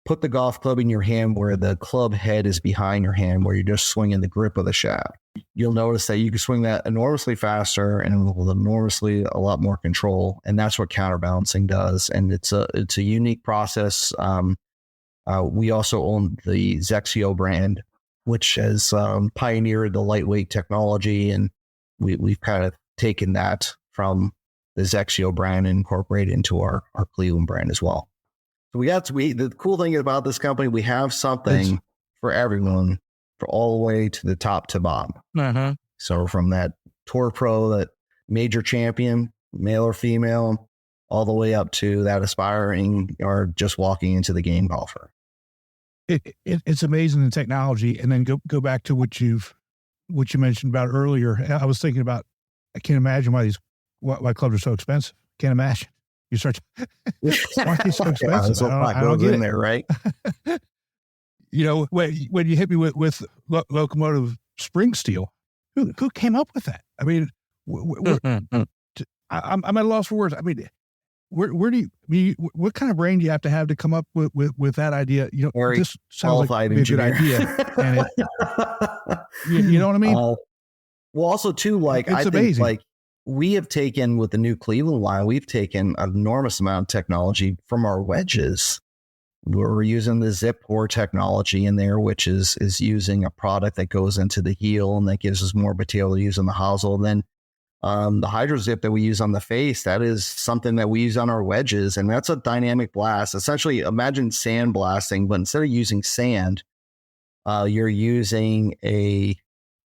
put the golf club in your hand where the club head is behind your hand, where you're just swinging the grip of the shaft. You'll notice that you can swing that enormously faster and with enormously a lot more control. And that's what counterbalancing does. And it's a unique process. We also own the Zexio brand, which has pioneered the lightweight technology. And we've kind of taken that from the Zexio brand and incorporated into our Cleveland brand as well. So the cool thing about this company, we have something for everyone, for all the way to the top to bottom. Uh-huh. So from that tour pro, that major champion, male or female, all the way up to that aspiring or just walking into the game golfer. It's amazing, the technology. And then go back to what you mentioned about earlier. I was thinking about, I can't imagine why clubs are so expensive. Can't imagine. You start, why are they so expensive? I don't get in there, right? When you hit me with locomotive spring steel, who came up with that? I mean, I'm at a loss for words. I mean, where do you, what kind of brain do you have to come up with that idea? Very this sounds like a good idea. And you know what I mean? Well, also too, I amazing. think we have taken with the new Cleveland line, we've taken an enormous amount of technology from our wedges. We're using the zip core technology in there, which is using a product that goes into the heel and that gives us more material to use on the hosel. And then the hydro zip that we use on the face, that is something that we use on our wedges, and that's a dynamic blast. Essentially, imagine sand blasting, but instead of using sand, you're using a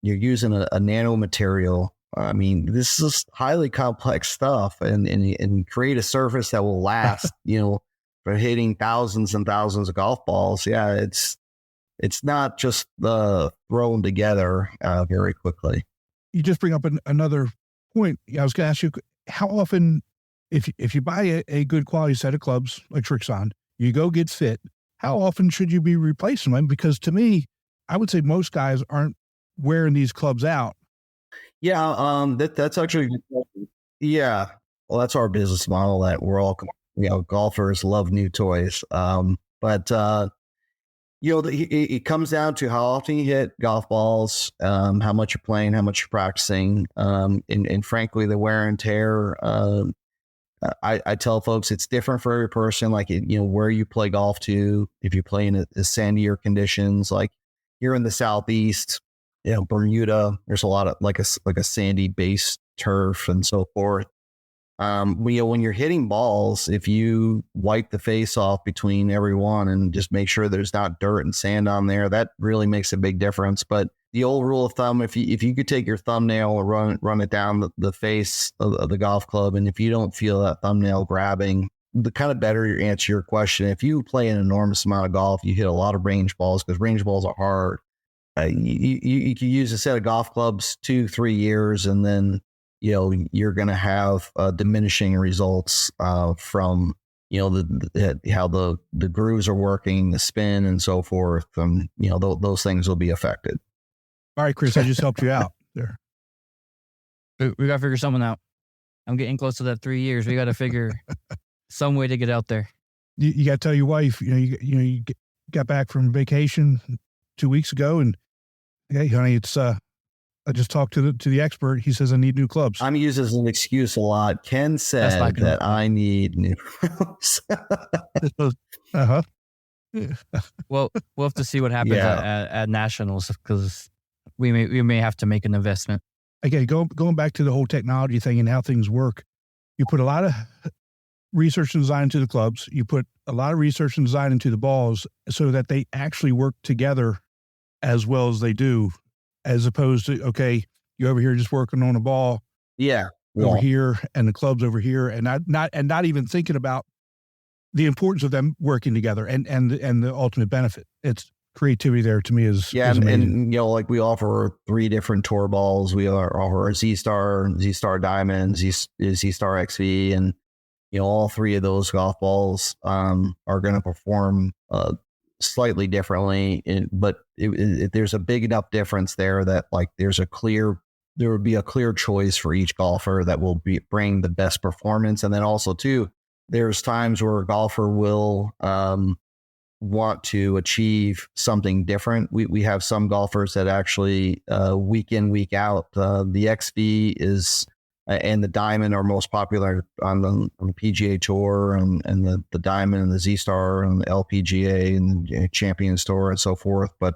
nanomaterial. I mean, this is highly complex stuff, and create a surface that will last, for hitting thousands and thousands of golf balls. Yeah, it's not just thrown together very quickly. You just bring up another point. I was going to ask you, how often, if you buy a good quality set of clubs like Srixon, you go get fit, how often should you be replacing them? Because to me, I would say most guys aren't wearing these clubs out. Yeah, that's actually, yeah. Well, that's our business model, that we're all, golfers love new toys. But it comes down to how often you hit golf balls, how much you're playing, how much you're practicing, and frankly, the wear and tear. I tell folks it's different for every person. Like, where you play golf to, if you play in the sandier conditions, like here in the Southeast, Bermuda, there's a lot of like a sandy base turf and so forth. When you're hitting balls, if you wipe the face off between every one and just make sure there's not dirt and sand on there, that really makes a big difference. But the old rule of thumb, if you could take your thumbnail and run it down the face of the golf club, and if you don't feel that thumbnail grabbing, the kind of better you answer your question. If you play an enormous amount of golf, you hit a lot of range balls, because range balls are hard. you can use a set of golf clubs 2-3 years, and then you're going to have diminishing results from how the grooves are working, the spin, and so forth. Those things will be affected. All right, Chris, I just helped you out there. We got to figure something out. I'm getting close to that 3 years. We got to figure some way to get out there. You got to tell your wife, you got back from vacation 2 weeks ago, and hey, honey, it's I just talked to the expert. He says I need new clubs. I'm used as an excuse a lot. Ken said that I need new clubs. Uh-huh. Well, we'll have to see what happens at nationals, because we may have to make an investment. Again, going back to the whole technology thing and how things work, you put a lot of research and design into the clubs. You put a lot of research and design into the balls so that they actually work together as well as they do, as opposed to, okay, you're over here just working on a ball. Over here, and the club's over here, and not even thinking about the importance of them working together and the ultimate benefit. It's creativity there to me is amazing. And like we offer 3 different tour balls. We offer a Z-Star Diamond, Z-Star XV, and all 3 of those golf balls are going to perform slightly differently, but there's a big enough difference there that there would be a clear choice for each golfer that will bring the best performance. And then also too, there's times where a golfer will want to achieve something different. We have some golfers that actually week in, week out, the XV is and the Diamond are most popular on the PGA Tour, and the Diamond and the Z-Star and the LPGA and the Champions Tour and so forth. But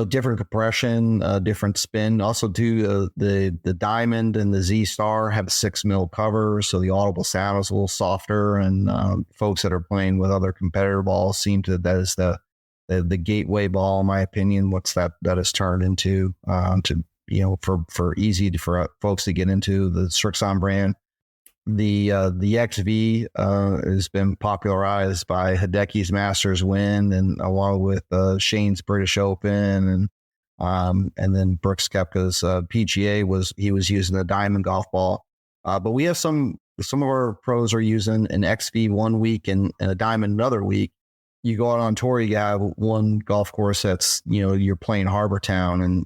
different compression, different spin. Also, the Diamond and the Z-Star have 6 mil covers, so the audible sound is a little softer. And folks that are playing with other competitor balls seem to that is the gateway ball, in my opinion. What's that has turned into for easy for folks to get into the Srixon brand. The XV has been popularized by Hideki's Masters win, and along with Shane's British Open, and then Brooks Koepka's PGA was using the Diamond golf ball. But we have some of our pros are using an XV one week and a Diamond another week. You go out on tour, you have one golf course that's you're playing Harbor Town, and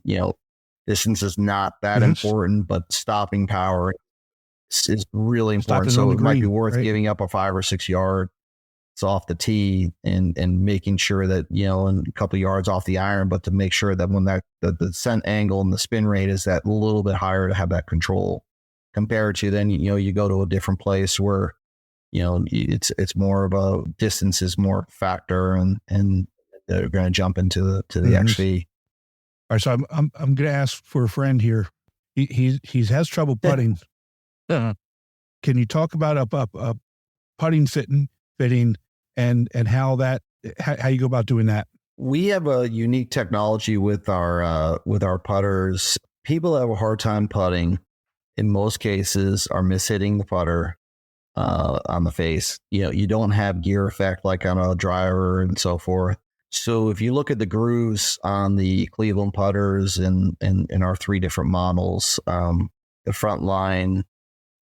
distance is not that important, but stopping power is really important. So it might be worth giving up a 5 or 6 yards off the tee and making sure that, and a couple of yards off the iron, but to make sure that when the descent angle and the spin rate is that little bit higher to have that control, compared to then, you go to a different place where, it's more of a distance is more factor, and they're going to jump into the XV. All right, so I'm going to ask for a friend here. He has trouble putting. Can you talk about a putting fitting and how you go about doing that? We have a unique technology with our putters. People that have a hard time putting, in most cases, are mishitting the putter on the face. You don't have gear effect like on a driver and so forth. So if you look at the grooves on the Cleveland putters and our 3 different models, the front line,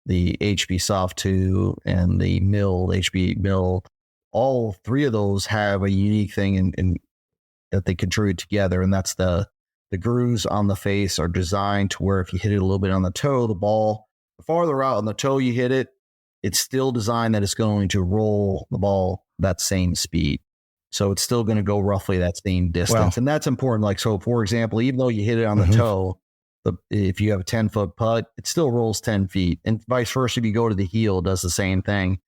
the HB Soft 2, and the milled HB milled, all 3 of those have a unique thing in that they contribute together, and that's the grooves on the face are designed to where if you hit it a little bit on the toe, the ball, the farther out on the toe you hit it, it's still designed that it's going to roll the ball that same speed. So it's still going to go roughly that same distance. Wow. And that's important. Like, so for example, even though you hit it on the toe, if you have a 10-foot putt, it still rolls 10 feet, and vice versa. If you go to the heel, it does the same thing.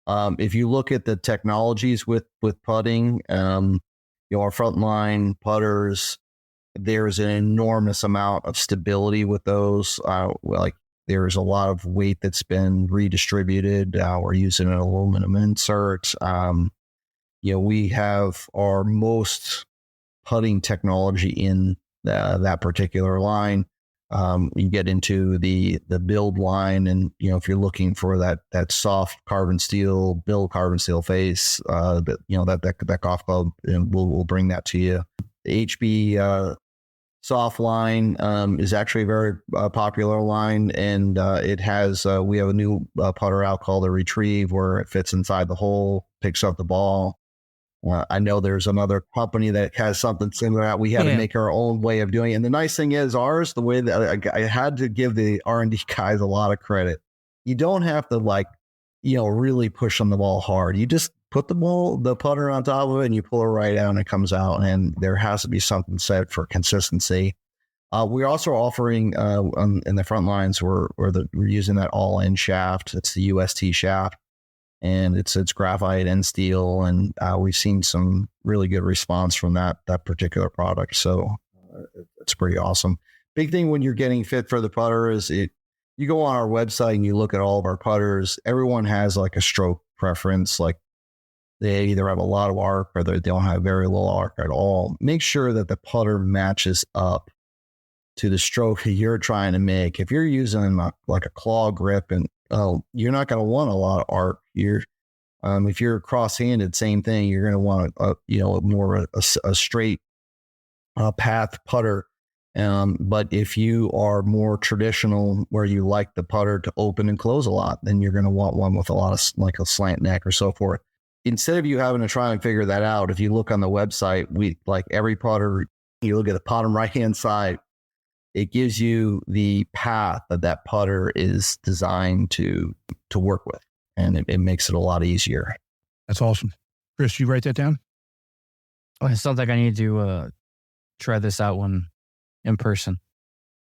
If you look at the technologies with putting, our frontline putters, there's an enormous amount of stability with those. There's a lot of weight that's been redistributed. We're using an aluminum insert. We have our most putting technology in that particular line. You get into the build line, and if you're looking for that soft carbon steel face, that golf club, and we'll bring that to you. The HB soft line is actually a very popular line, and it has we have a new putter out called the Retrieve, where it fits inside the hole, picks up the ball. I know there's another company that has something similar. We had to make our own way of doing it. And the nice thing is ours, the way that I had to give the R&D guys a lot of credit. You don't have to really push on the ball hard. You just put the putter on top of it and you pull it right out and it comes out. And there has to be something said for consistency. We're also offering in the front lines, we're using that all-in shaft. It's the UST shaft. And it's graphite and steel, and we've seen some really good response from that particular product. So it's pretty awesome. Big thing when you're getting fit for the putter is you go on our website and you look at all of our putters. Everyone has like a stroke preference, like they either have a lot of arc or they don't have very little arc at all. Make sure that the putter matches up to the stroke that you're trying to make. If you're using like a claw grip, and you're not going to want a lot of arc. If you're cross-handed, same thing. You're going to want more a straight path putter. But if you are more traditional, where you like the putter to open and close a lot, then you're going to want one with a lot of like a slant neck or so forth. Instead of you having to try and figure that out, if you look on the website, we like every putter. You look at the bottom right-hand side. It gives you the path that putter is designed to work with, and it makes it a lot easier. That's awesome. Chris, you write that down? Oh, it sounds like I need to try this out one in person.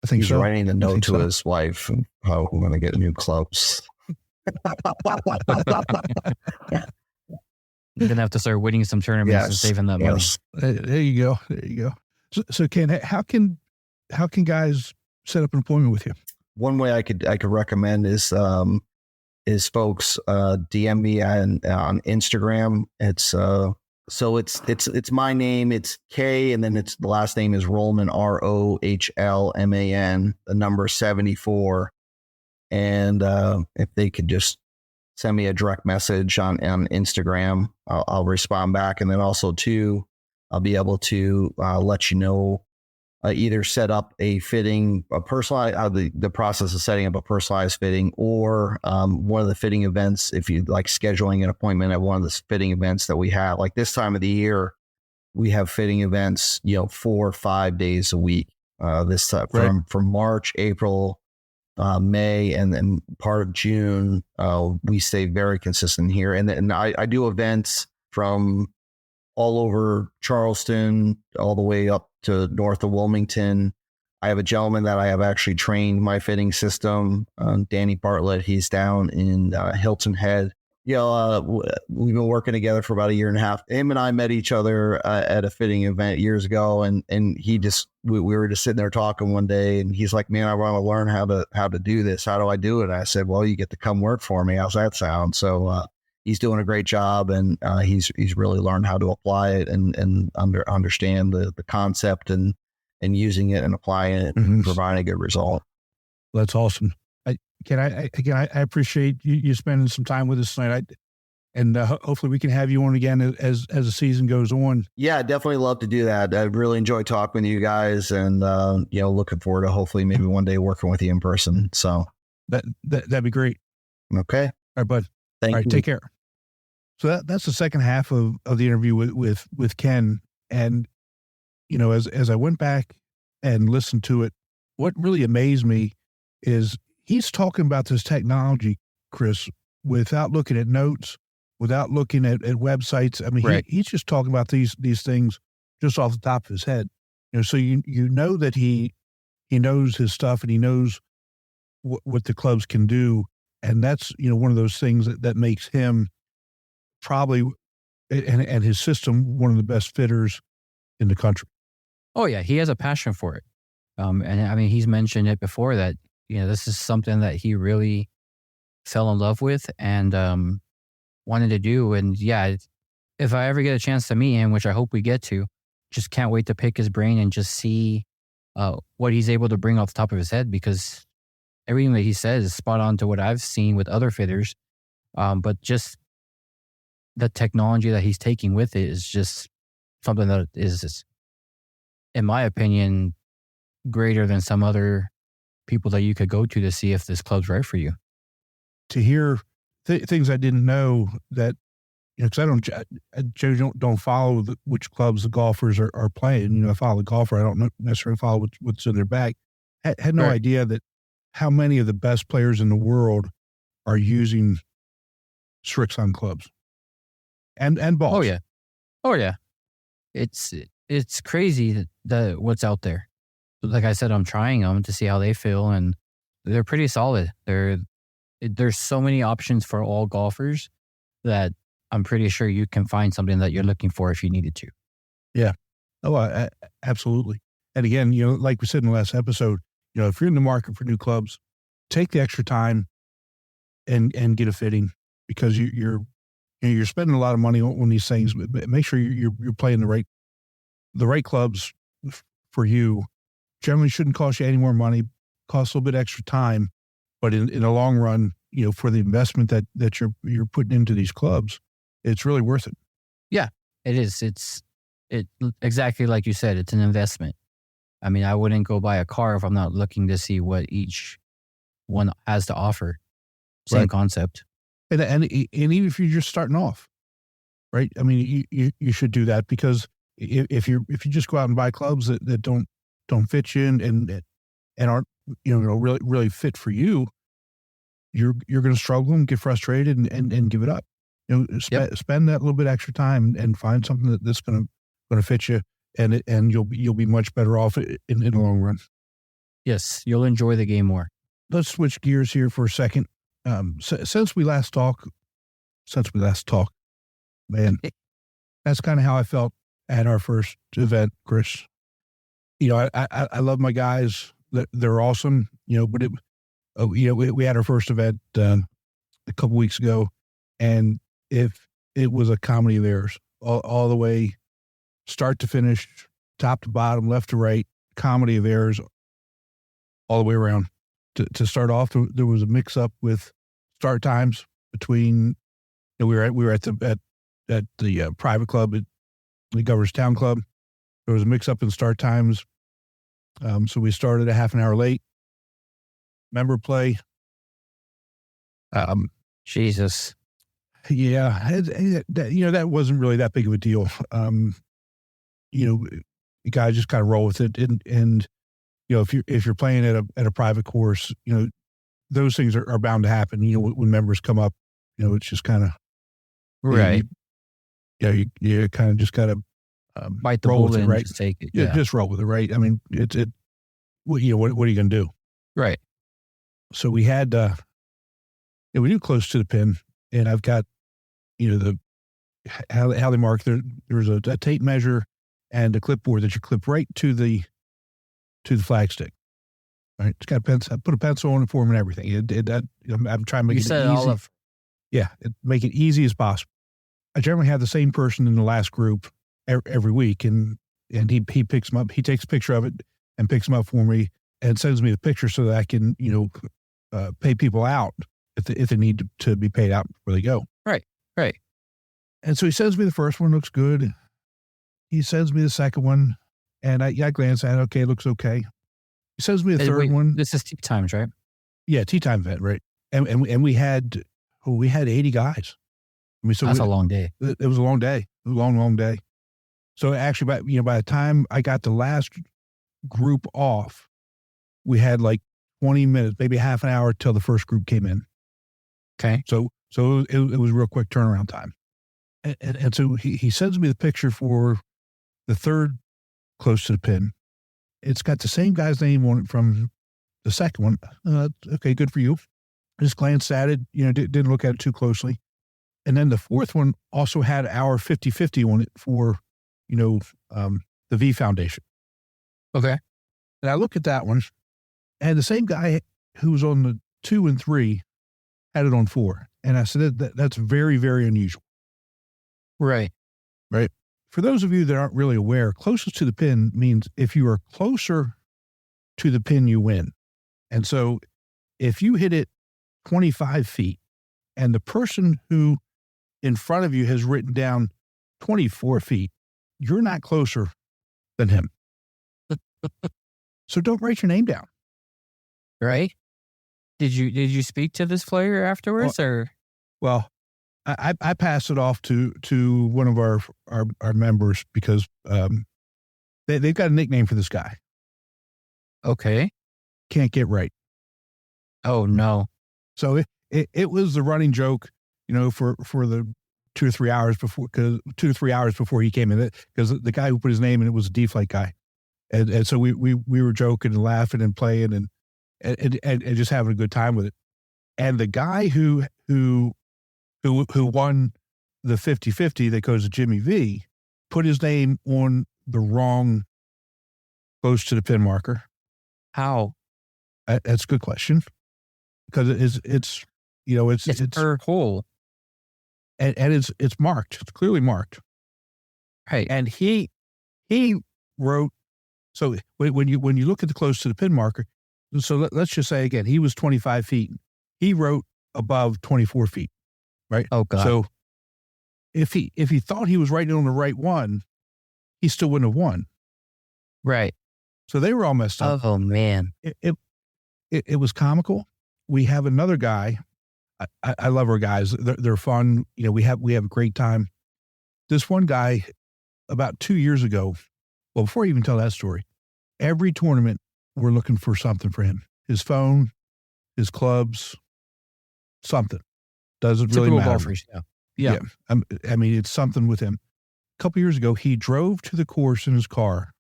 I think he's writing the note to his wife and how we're going to get new clubs. You're going to have to start winning some tournaments and saving that money. There you go. There you go. So Ken, how can guys set up an appointment with you? One way I could recommend is folks DM me on Instagram. It's it's my name. It's K, and then the last name is Rohlman, Rohlman, the number 74. And if they could just send me a direct message on Instagram, I'll respond back. And then also too, I'll be able to let you know. Either set up a fitting, a personalized, the process of setting up a personalized fitting, or one of the fitting events. If you like scheduling an appointment at one of the fitting events that we have, like this time of the year, we have fitting events, 4 or 5 days a week. From March, April, May, and then part of June, we stay very consistent here. And I do events from all over Charleston, all the way up to north of Wilmington. I have a gentleman that I have actually trained my fitting system, Danny Bartlett. He's down in Hilton Head. We've been working together for about 1.5 years. Him and I met each other at a fitting event years ago, and we were just sitting there talking one day, and he's like, "Man, I want to learn how to do this. How do I do it?" I said, "Well, you get to come work for me. How's that sound?" So he's doing a great job, and he's really learned how to apply it and understand the concept and using it and applying it and providing a good result. That's awesome. I appreciate you spending some time with us tonight. Hopefully we can have you on again as the season goes on. Yeah, definitely love to do that. I really enjoy talking with you guys, and looking forward to hopefully maybe one day working with you in person. So that'd be great. Okay. All right, bud. Thank you. Take care. So that's the second half of the interview with Ken. And, as I went back and listened to it, what really amazed me is he's talking about this technology, Chris, without looking at notes, without looking at websites. I mean, right. He's just talking about these things just off the top of his head. So you know that he knows his stuff, and he knows what the clubs can do. And that's, one of those things that makes him probably, and his system, one of the best fitters in the country. Oh yeah. He has a passion for it. And I mean, he's mentioned it before that, this is something that he really fell in love with and wanted to do. And yeah, if I ever get a chance to meet him, which I hope we get to, just can't wait to pick his brain and just see what he's able to bring off the top of his head, because everything that he says is spot on to what I've seen with other fitters. But just the technology that he's taking with it is just something that is, in my opinion, greater than some other people that you could go to see if this club's right for you. To hear things I didn't know that, because I don't follow which clubs the golfers are playing. I follow the golfer. I don't necessarily follow what's in their bag. Had no idea that how many of the best players in the world are using Srixon clubs and balls. Oh yeah. It's crazy that what's out there. Like I said, I'm trying them to see how they feel, and they're pretty solid. There's so many options for all golfers that I'm pretty sure you can find something that you're looking for if you needed to. Yeah. Oh, absolutely. And again, like we said in the last episode, if you're in the market for new clubs, take the extra time and get a fitting, because you're spending a lot of money on these things. But make sure you're playing the right clubs for you. Generally shouldn't cost you any more money, costs a little bit extra time, but in the long run, for the investment that you're putting into these clubs, it's really worth it. Yeah, it is. It's exactly like you said, it's an investment. I mean, I wouldn't go buy a car if I'm not looking to see what each one has to offer. Same concept. And even if you're just starting off, right? I mean, you should do that, because if you just go out and buy clubs that don't fit you and aren't really fit for you, you're going to struggle and get frustrated and give it up. Spend that little bit extra time and find something that's going to fit you, and you'll be much better off in the long run. Yes, you'll enjoy the game more. Let's switch gears here for a second. Since we last talked, man, that's kind of how I felt at our first event, Chris. I love my guys. They're awesome. But we had our first event a couple weeks ago, and if it was a comedy of errors, all the way, start to finish, top to bottom, left to right, comedy of errors, all the way around. To start off, there was a mix up with start times between. We were at the private club at the Governor's Town Club. There was a mix up in start times, so we started a half an hour late. Member play. Jesus. Yeah, that wasn't really that big of a deal. You guys just kind of roll with it, and if you're playing at a private course, those things are bound to happen. When members come up, it's just kind of right. You kind of just got to bite the bullet and right? Just take it. Yeah, just roll with it, right? I mean, what are you going to do? Right. So we had, we knew close to the pin, and I've got, how they mark there's a tape measure and a clipboard that you clip right to the flagstick. Right. It's got a pencil. I put a pencil on it for them and everything. I'm trying to make it easy. All of. Yeah. Make it easy as possible. I generally have the same person in the last group every week, and he picks them up. He takes a picture of it and picks them up for me and sends me the picture so that I can, pay people out if they need to be paid out before they go. Right. And so he sends me the first one, looks good. He sends me the second one, and I glance at it. Okay, looks okay. He sends me the third one. This is tee times, right? Yeah, tee time event, right? And we had 80 guys. I mean, so that's a long day. It was a long day. It was a long day. So actually, by the time I got the last group off, we had like 20 minutes, maybe half an hour till the first group came in. Okay. So it was real quick turnaround time. And so he sends me the picture for the third close to the pin. It's got the same guy's name on it from the second one. Okay, good for you. I just glanced at it, didn't look at it too closely. And then the fourth one also had our 50-50 on it for, the V Foundation. Okay. And I look at that one, and the same guy who was on the 2 and 3 had it on 4. And I said, that's very, very unusual. Right. For those of you that aren't really aware, closest to the pin means if you are closer to the pin, you win. And so if you hit it 25 feet and the person who in front of you has written down 24 feet, you're not closer than him. So don't write your name down. Right? Did you speak to this player afterwards, or? Well, I passed it off to one of our members because they've got a nickname for this guy. Okay. Can't get right. Oh no. So it was the running joke, for the 2 or 3 hours before, because 2 to 3 hours before he came in, because the guy who put his name in it was a D-Flight guy, and so we were joking and laughing and playing and just having a good time with it. And the guy who won the 50-50 that goes to Jimmy V put his name on the wrong close to the pin marker. How? That's a good question, because it's per hole, and it's marked. It's clearly marked. Right. And he wrote. So when you look at the close to the pin marker, so let's just say again, he was 25 feet. He wrote above 24 feet. Right. Oh God. So if he thought he was writing on the right one, he still wouldn't have won. Right. So they were all messed up. Oh man. It was comical. We have another guy. I love our guys. They're fun. We have a great time. This one guy, about 2 years ago, well, before I even tell that story, every tournament we're looking for something for him. His phone, his clubs, something. Doesn't really matter. Golfers, yeah. I mean, it's something with him. A couple years ago, he drove to the course in his car,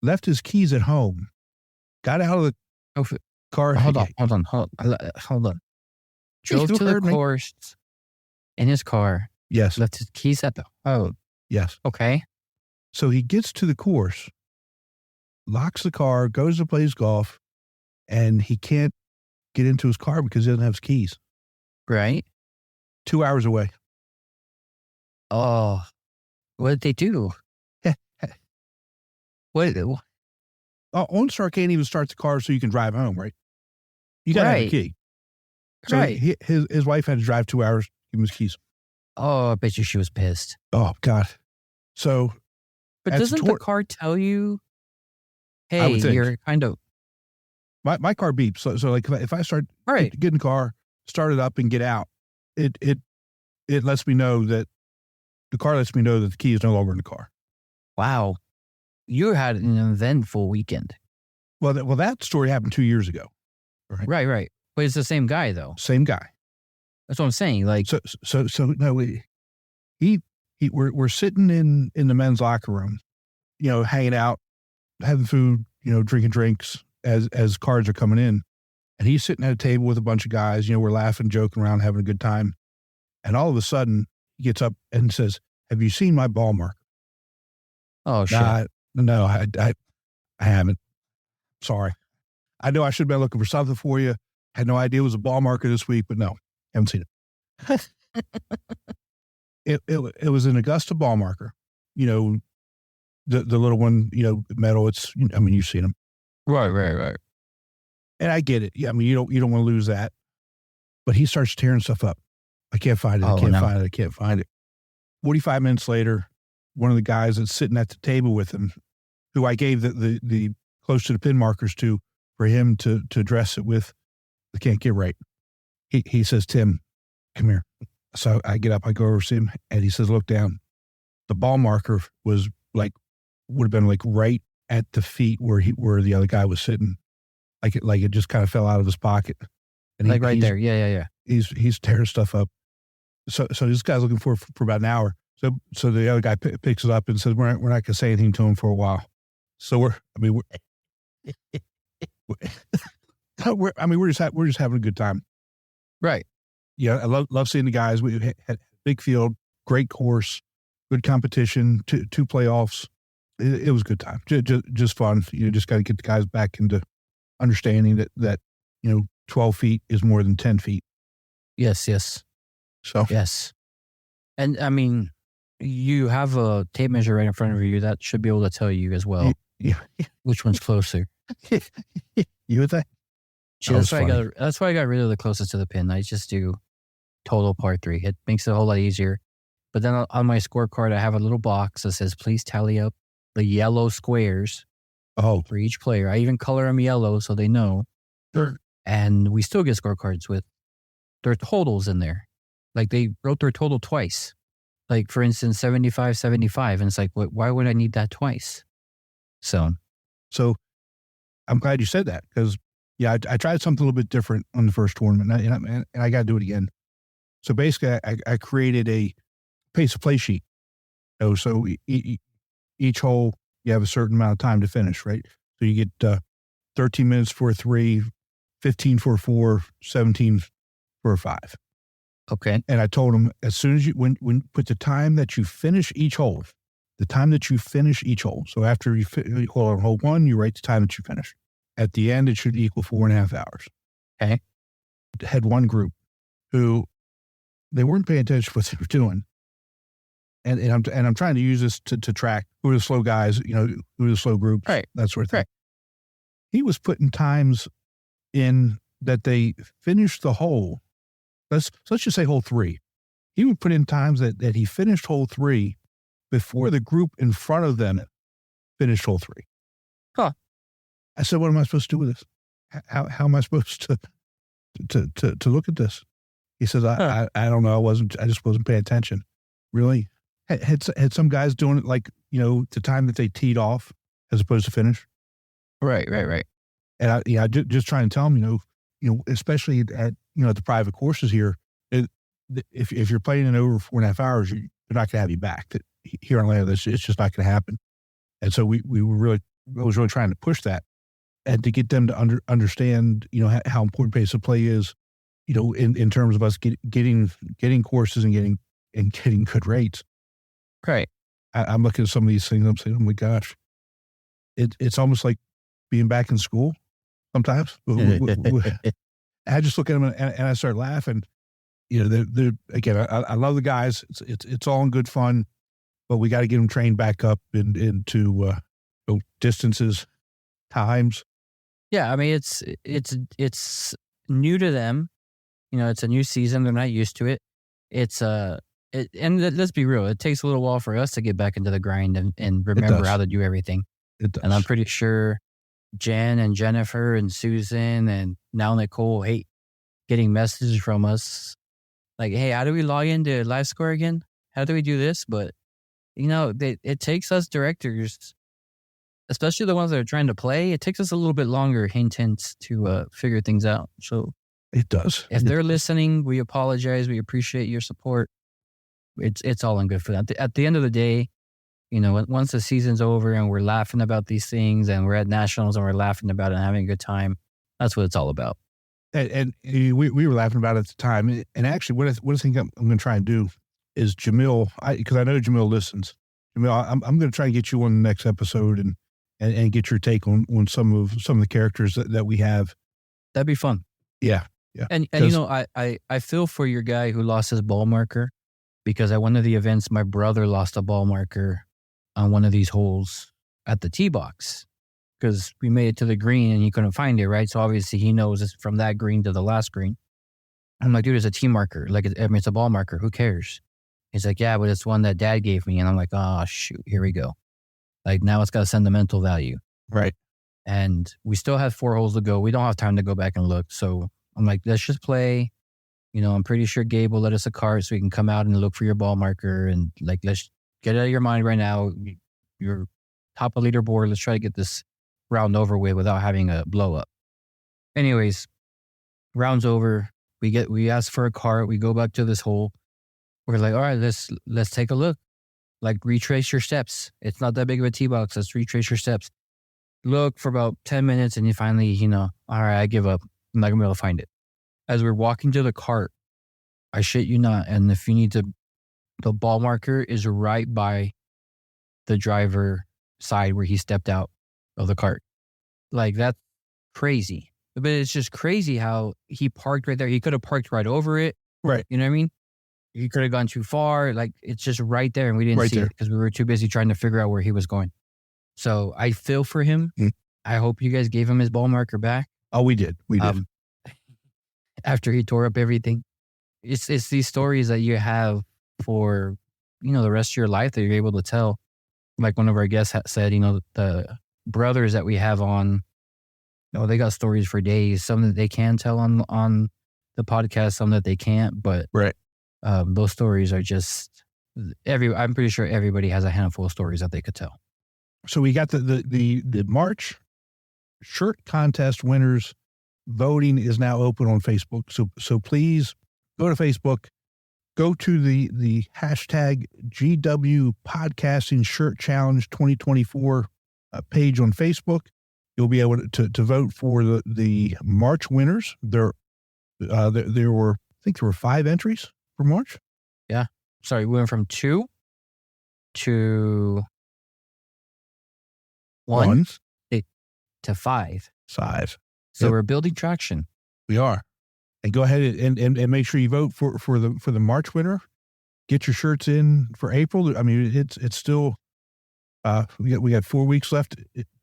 left his keys at home, got out of the car. Hold on. Drove to the course in his car. Yes. Left his keys at the home. Yes. Okay. So he gets to the course, locks the car, goes to play his golf, and he can't get into his car because he doesn't have his keys. Right. 2 hours away. Oh, what did they do? What? OnStar can't even start the car so you can drive home, right? You got to have a key. So right. His wife had to drive 2 hours, give him his keys. Oh, I bet you she was pissed. Oh, God. So. But doesn't the car tell you, hey, you're kind of. My car beeps. So like if I start get in the car, start it up and get out, it lets me know that the car lets me know that the key is no longer in the car. Wow. You had an eventful weekend. Well, that story happened 2 years ago. Right. But it's the same guy though. Same guy. That's what I'm saying. Like, so no, we're sitting in the men's locker room, hanging out, having food, drinking drinks as cards are coming in. And he's sitting at a table with a bunch of guys, we're laughing, joking around, having a good time. And all of a sudden he gets up and says, "Have you seen my ball mark?" Oh, shit. No, I haven't. Sorry. I know I should have been looking for something for you. Had no idea it was a ball marker this week, but no, haven't seen it. It was an Augusta ball marker, the little one, metal. It's, you've seen them. Right. And I get it. Yeah. I mean, you don't want to lose that, but he starts tearing stuff up. I can't find it. I can't find it. 45 minutes later, one of the guys that's sitting at the table with him, who I gave the close to the pin markers to, for him to address it with, I can't get right. He says, "Tim, come here." So I get up, I go over to him, and he says, "Look down." The ball marker would have been like right at the feet where the other guy was sitting. Like it just kind of fell out of his pocket. And like right there. Yeah. He's tearing stuff up. So this guy's looking for about an hour. So the other guy picks it up and says, we're not going to say anything to him for a while. So we're just having a good time. Right. Yeah. I love seeing the guys. We had a big field, great course, good competition, two playoffs. It was a good time. Just fun. You just got to get the guys back into understanding that 12 feet is more than 10 feet. Yes. So. Yes. And I mean, you have a tape measure right in front of you that should be able to tell you as well. Yeah. Which one's closer. You would think? That's why I got rid of the closest to the pin. I just do total par 3. It makes it a whole lot easier. But then on my scorecard, I have a little box that says, please tally up the yellow squares for each player. I even color them yellow so they know. Sure. And we still get scorecards with their totals in there. Like they wrote their total twice. Like for instance, 75, 75. And it's like, why would I need that twice? So I'm glad you said that because I tried something a little bit different on the first tournament and I got to do it again. So basically I created a pace of play sheet. So each hole, you have a certain amount of time to finish, right? So you get 13 minutes for a 3, 15 for a 4, 17 for a 5. Okay. And I told them as soon as when put the time that you finish each hole, So after you on hole 1, you write the time that you finish. At the end, it should equal 4.5 hours. Okay. Had one group who they weren't paying attention to what they were doing. And I'm trying to use this to track who are the slow guys, who are the slow groups, right, that sort of thing. Right. He was putting times in that they finished the hole. Let's just say hole 3. He would put in times that he finished hole 3 before the group in front of them finished hole 3. Huh. I said, what am I supposed to do with this? How am I supposed to look at this? He says, I don't know. I just wasn't paying attention. Really? Had some guys doing it like, the time that they teed off as opposed to finish. Right. And I just trying to tell them, especially at, the private courses here, if you're playing in over 4.5 hours, they're not going to have you back. Here in Atlanta, it's just not going to happen. And so I was really trying to push that and to get them to understand, how important pace of play is, in terms of us getting courses and getting good rates. Right. I'm looking at some of these things. I'm saying, oh my gosh, it's almost like being back in school sometimes. I just look at them and I start laughing. They're again, I love the guys. It's all in good fun, but we got to get them trained back up into distances, times. Yeah. I mean, it's new to them. It's a new season. They're not used to it. And let's be real. It takes a little while for us to get back into the grind and remember how to do everything. It does. And I'm pretty sure Jen and Jennifer and Susan and now Nicole hate getting messages from us like, hey, how do we log into live score again? How do we do this? But, it takes us directors, especially the ones that are trying to play, it takes us a little bit longer, hint, to figure things out. So it does. If they're listening, we apologize. We appreciate your support. It's all in good for them. At the end of the day, once the season's over and we're laughing about these things and we're at nationals and we're laughing about it and having a good time, that's what it's all about. And we were laughing about it at the time. And actually, what I think I'm going to try and do is Jamil, because I know Jamil listens. Jamil, I'm going to try and get you on the next episode and get your take on some of the characters that we have. That'd be fun. Yeah. And I feel for your guy who lost his ball marker, because at one of the events, my brother lost a ball marker on one of these holes at the tee box because we made it to the green and he couldn't find it, right? So obviously he knows it's from that green to the last green. I'm like, dude, it's a tee marker. It's a ball marker. Who cares? He's like, yeah, but it's one that Dad gave me. And I'm like, oh, shoot, here we go. Like now it's got a sentimental value. Right. And we still have 4 holes to go. We don't have time to go back and look. So I'm like, let's just play. I'm pretty sure Gabe will let us a card so we can come out and look for your ball marker. And let's get it out of your mind right now. You're top of leaderboard. Let's try to get this round over with without having a blow up. Anyways, round's over. We ask for a card. We go back to this hole. We're like, all right, let's take a look. Retrace your steps. It's not that big of a tee box. Let's retrace your steps. Look for about 10 minutes and you finally, all right, I give up. I'm not going to be able to find it. As we're walking to the cart, I shit you not. And if you need to, the ball marker is right by the driver side where he stepped out of the cart. That's crazy. But it's just crazy how he parked right there. He could have parked right over it. Right. You know what I mean? He could have gone too far. It's just right there and we didn't see it because we were too busy trying to figure out where he was going. So I feel for him. I hope you guys gave him his ball marker back. Oh, we did. We did. After he tore up everything. It's these stories that you have for, the rest of your life that you're able to tell. Like one of our guests said, the brothers that we have on, they got stories for days. Some that they can tell on the podcast, some that they can't. But Right. Those stories are just I'm pretty sure everybody has a handful of stories that they could tell. So we got the March shirt contest winners. Voting is now open on Facebook. So please go to Facebook, go to the hashtag GW Podcasting Shirt Challenge 2024 page on Facebook. You'll be able to vote for the March winners. There were, I think there were 5 entries for March. Yeah. Sorry, we went from 2 to 1 to 5. 5. So Yep. we're building traction. We are. And go ahead and make sure you vote for the March winner. Get your shirts in for April. I mean, it's still we got 4 weeks left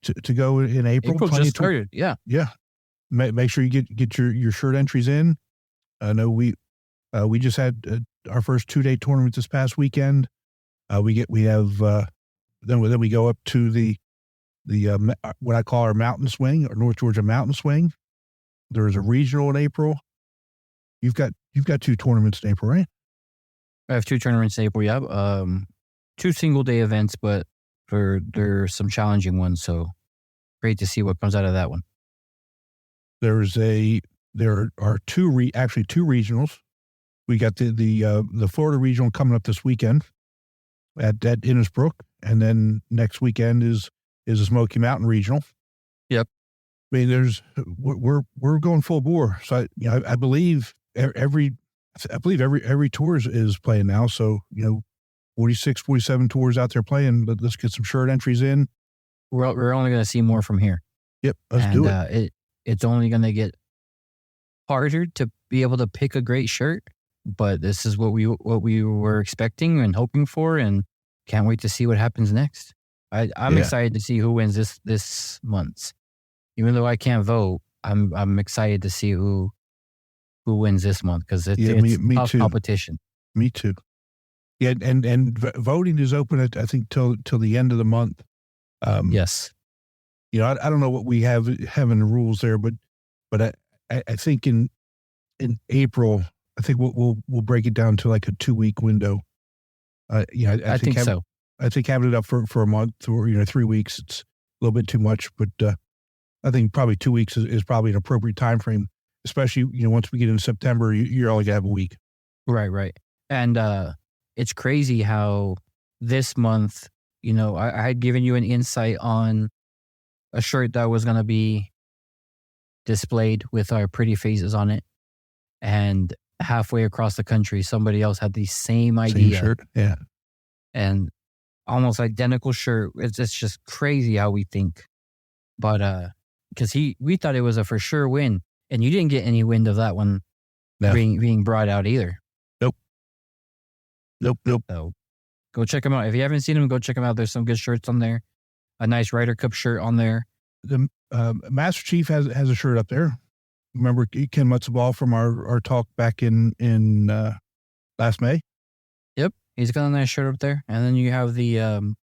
to go in April. April just started. Yeah. Yeah. Make sure you get your shirt entries in. I know we just had our first 2-day tournament this past weekend. Then we go up to the what I call our mountain swing, or North Georgia mountain swing. There is a regional in April. You've got 2 tournaments in April, right? I have 2 tournaments in April. Yeah. 2 single day events, but there's some challenging ones. So great to see what comes out of that one. There are 2 regionals. We got the Florida regional coming up this weekend at Innisbrook, and then next weekend is the Smoky Mountain regional. Yep. I mean, we're going full bore. So I believe every tour is playing now. So 46, 47 tours out there playing. But let's get some shirt entries in. We're only going to see more from here. Yep, let's do it. It's only going to get harder to be able to pick a great shirt, but this is what we were expecting and hoping for, and can't wait to see what happens next. I'm excited to see who wins this month. Even though I can't vote, I'm excited to see who wins this month, because it's tough competition. Me too. Yeah, and voting is open at, I think, till the end of the month. Yes. I don't know what we have in the rules there, but I think in April, I think we'll break it down to like a 2-week window. I think so. I think having it up for a month or 3 weeks, it's a little bit too much. But I think probably 2 weeks is probably an appropriate time frame, especially once we get into September, you're only gonna have a week. Right. And it's crazy how this month, I had given you an insight on a shirt that was going to be displayed with our pretty faces on it. And halfway across the country, somebody else had the same idea. Same shirt, yeah. And almost identical shirt. It's just crazy how we think. But because we thought it was a for sure win, and you didn't get any wind of that one being brought out either. Nope. So go check them out. If you haven't seen them, go check them out. There's some good shirts on there. A nice Ryder Cup shirt on there. The Master Chief has a shirt up there. Remember Ken Mutzaball from our talk back in last May? Yep, he's got a nice shirt up there. And then you have the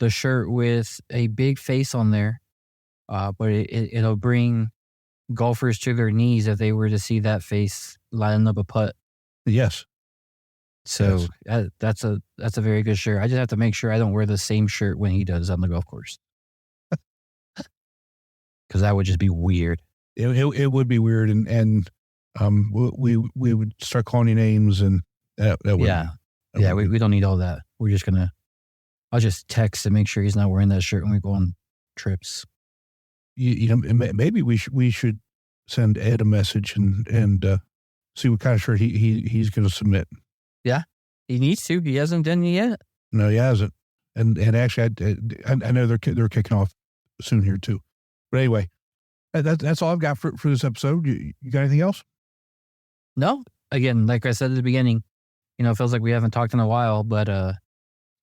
shirt with a big face on there, but it'll bring golfers to their knees if they were to see that face lining up a putt. Yes. So that's a very good shirt. I just have to make sure I don't wear the same shirt when he does on the golf course, because that would just be weird. It would be weird, and we would start calling you names, and that would, we don't need all that. We're just I'll just text and make sure he's not wearing that shirt when we go on trips. Maybe we should send Ed a message and see what kind of shirt he's going to submit. Yeah, he needs to. He hasn't done it yet. No, he hasn't. And actually, I know they're kicking off soon here too. But anyway, that's all I've got for this episode. You got anything else? No. Again, like I said at the beginning, it feels like we haven't talked in a while, but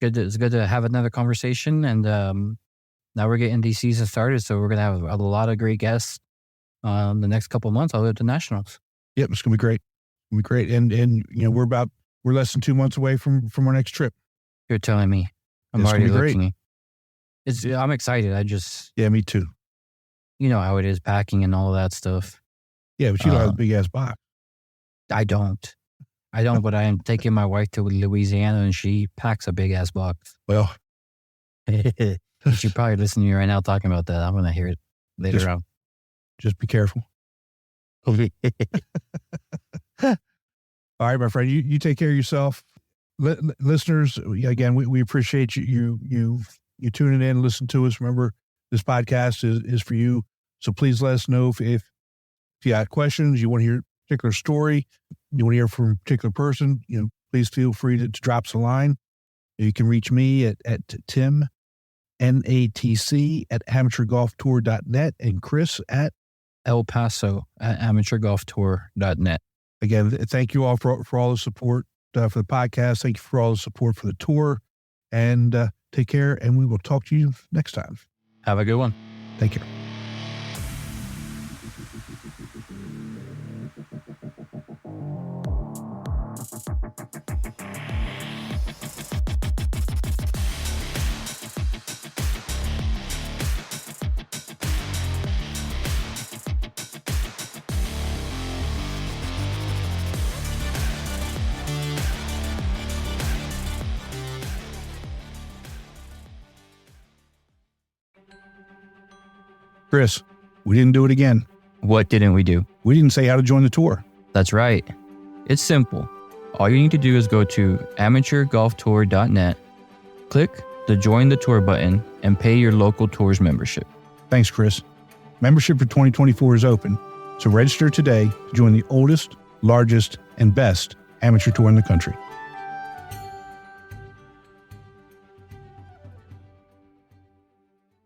it's good to have another conversation. And now we're getting these seasons started, so we're gonna have a lot of great guests the next couple of months. I'll at the Nationals. Yep, it's gonna be great. It's gonna be great. And we're less than 2 months away from our next trip. You're telling me. I'm It's already gonna be looking. I'm excited. I just, Yeah, me too. you know how it is packing and all of that stuff. Yeah, but you don't have a big ass box. I don't, but I am taking my wife to Louisiana and she packs a big ass box. Well, She's probably listening to me right now talking about that. I'm going to hear it later on. Just be careful. All right, my friend, you take care of yourself. Listeners, again, we appreciate you tuning in, listen to us. Remember, this podcast is for you. So please let us know if you got questions, you want to hear a particular story, you want to hear from a particular person, please feel free to drop us a line. You can reach me at Tim, NATC at amateurgolftour.net and Chris at El Paso at amateurgolftour.net. Again, thank you all for all the support for the podcast. Thank you for all the support for the tour. And take care, and we will talk to you next time. Have a good one. Take care. Chris, we didn't do it again. What didn't we do? We didn't say how to join the tour. That's right. It's simple. All you need to do is go to amateurgolftour.net, click the Join the Tour button, and pay your local tour's membership. Thanks, Chris. Membership for 2024 is open, so register today to join the oldest, largest, and best amateur tour in the country.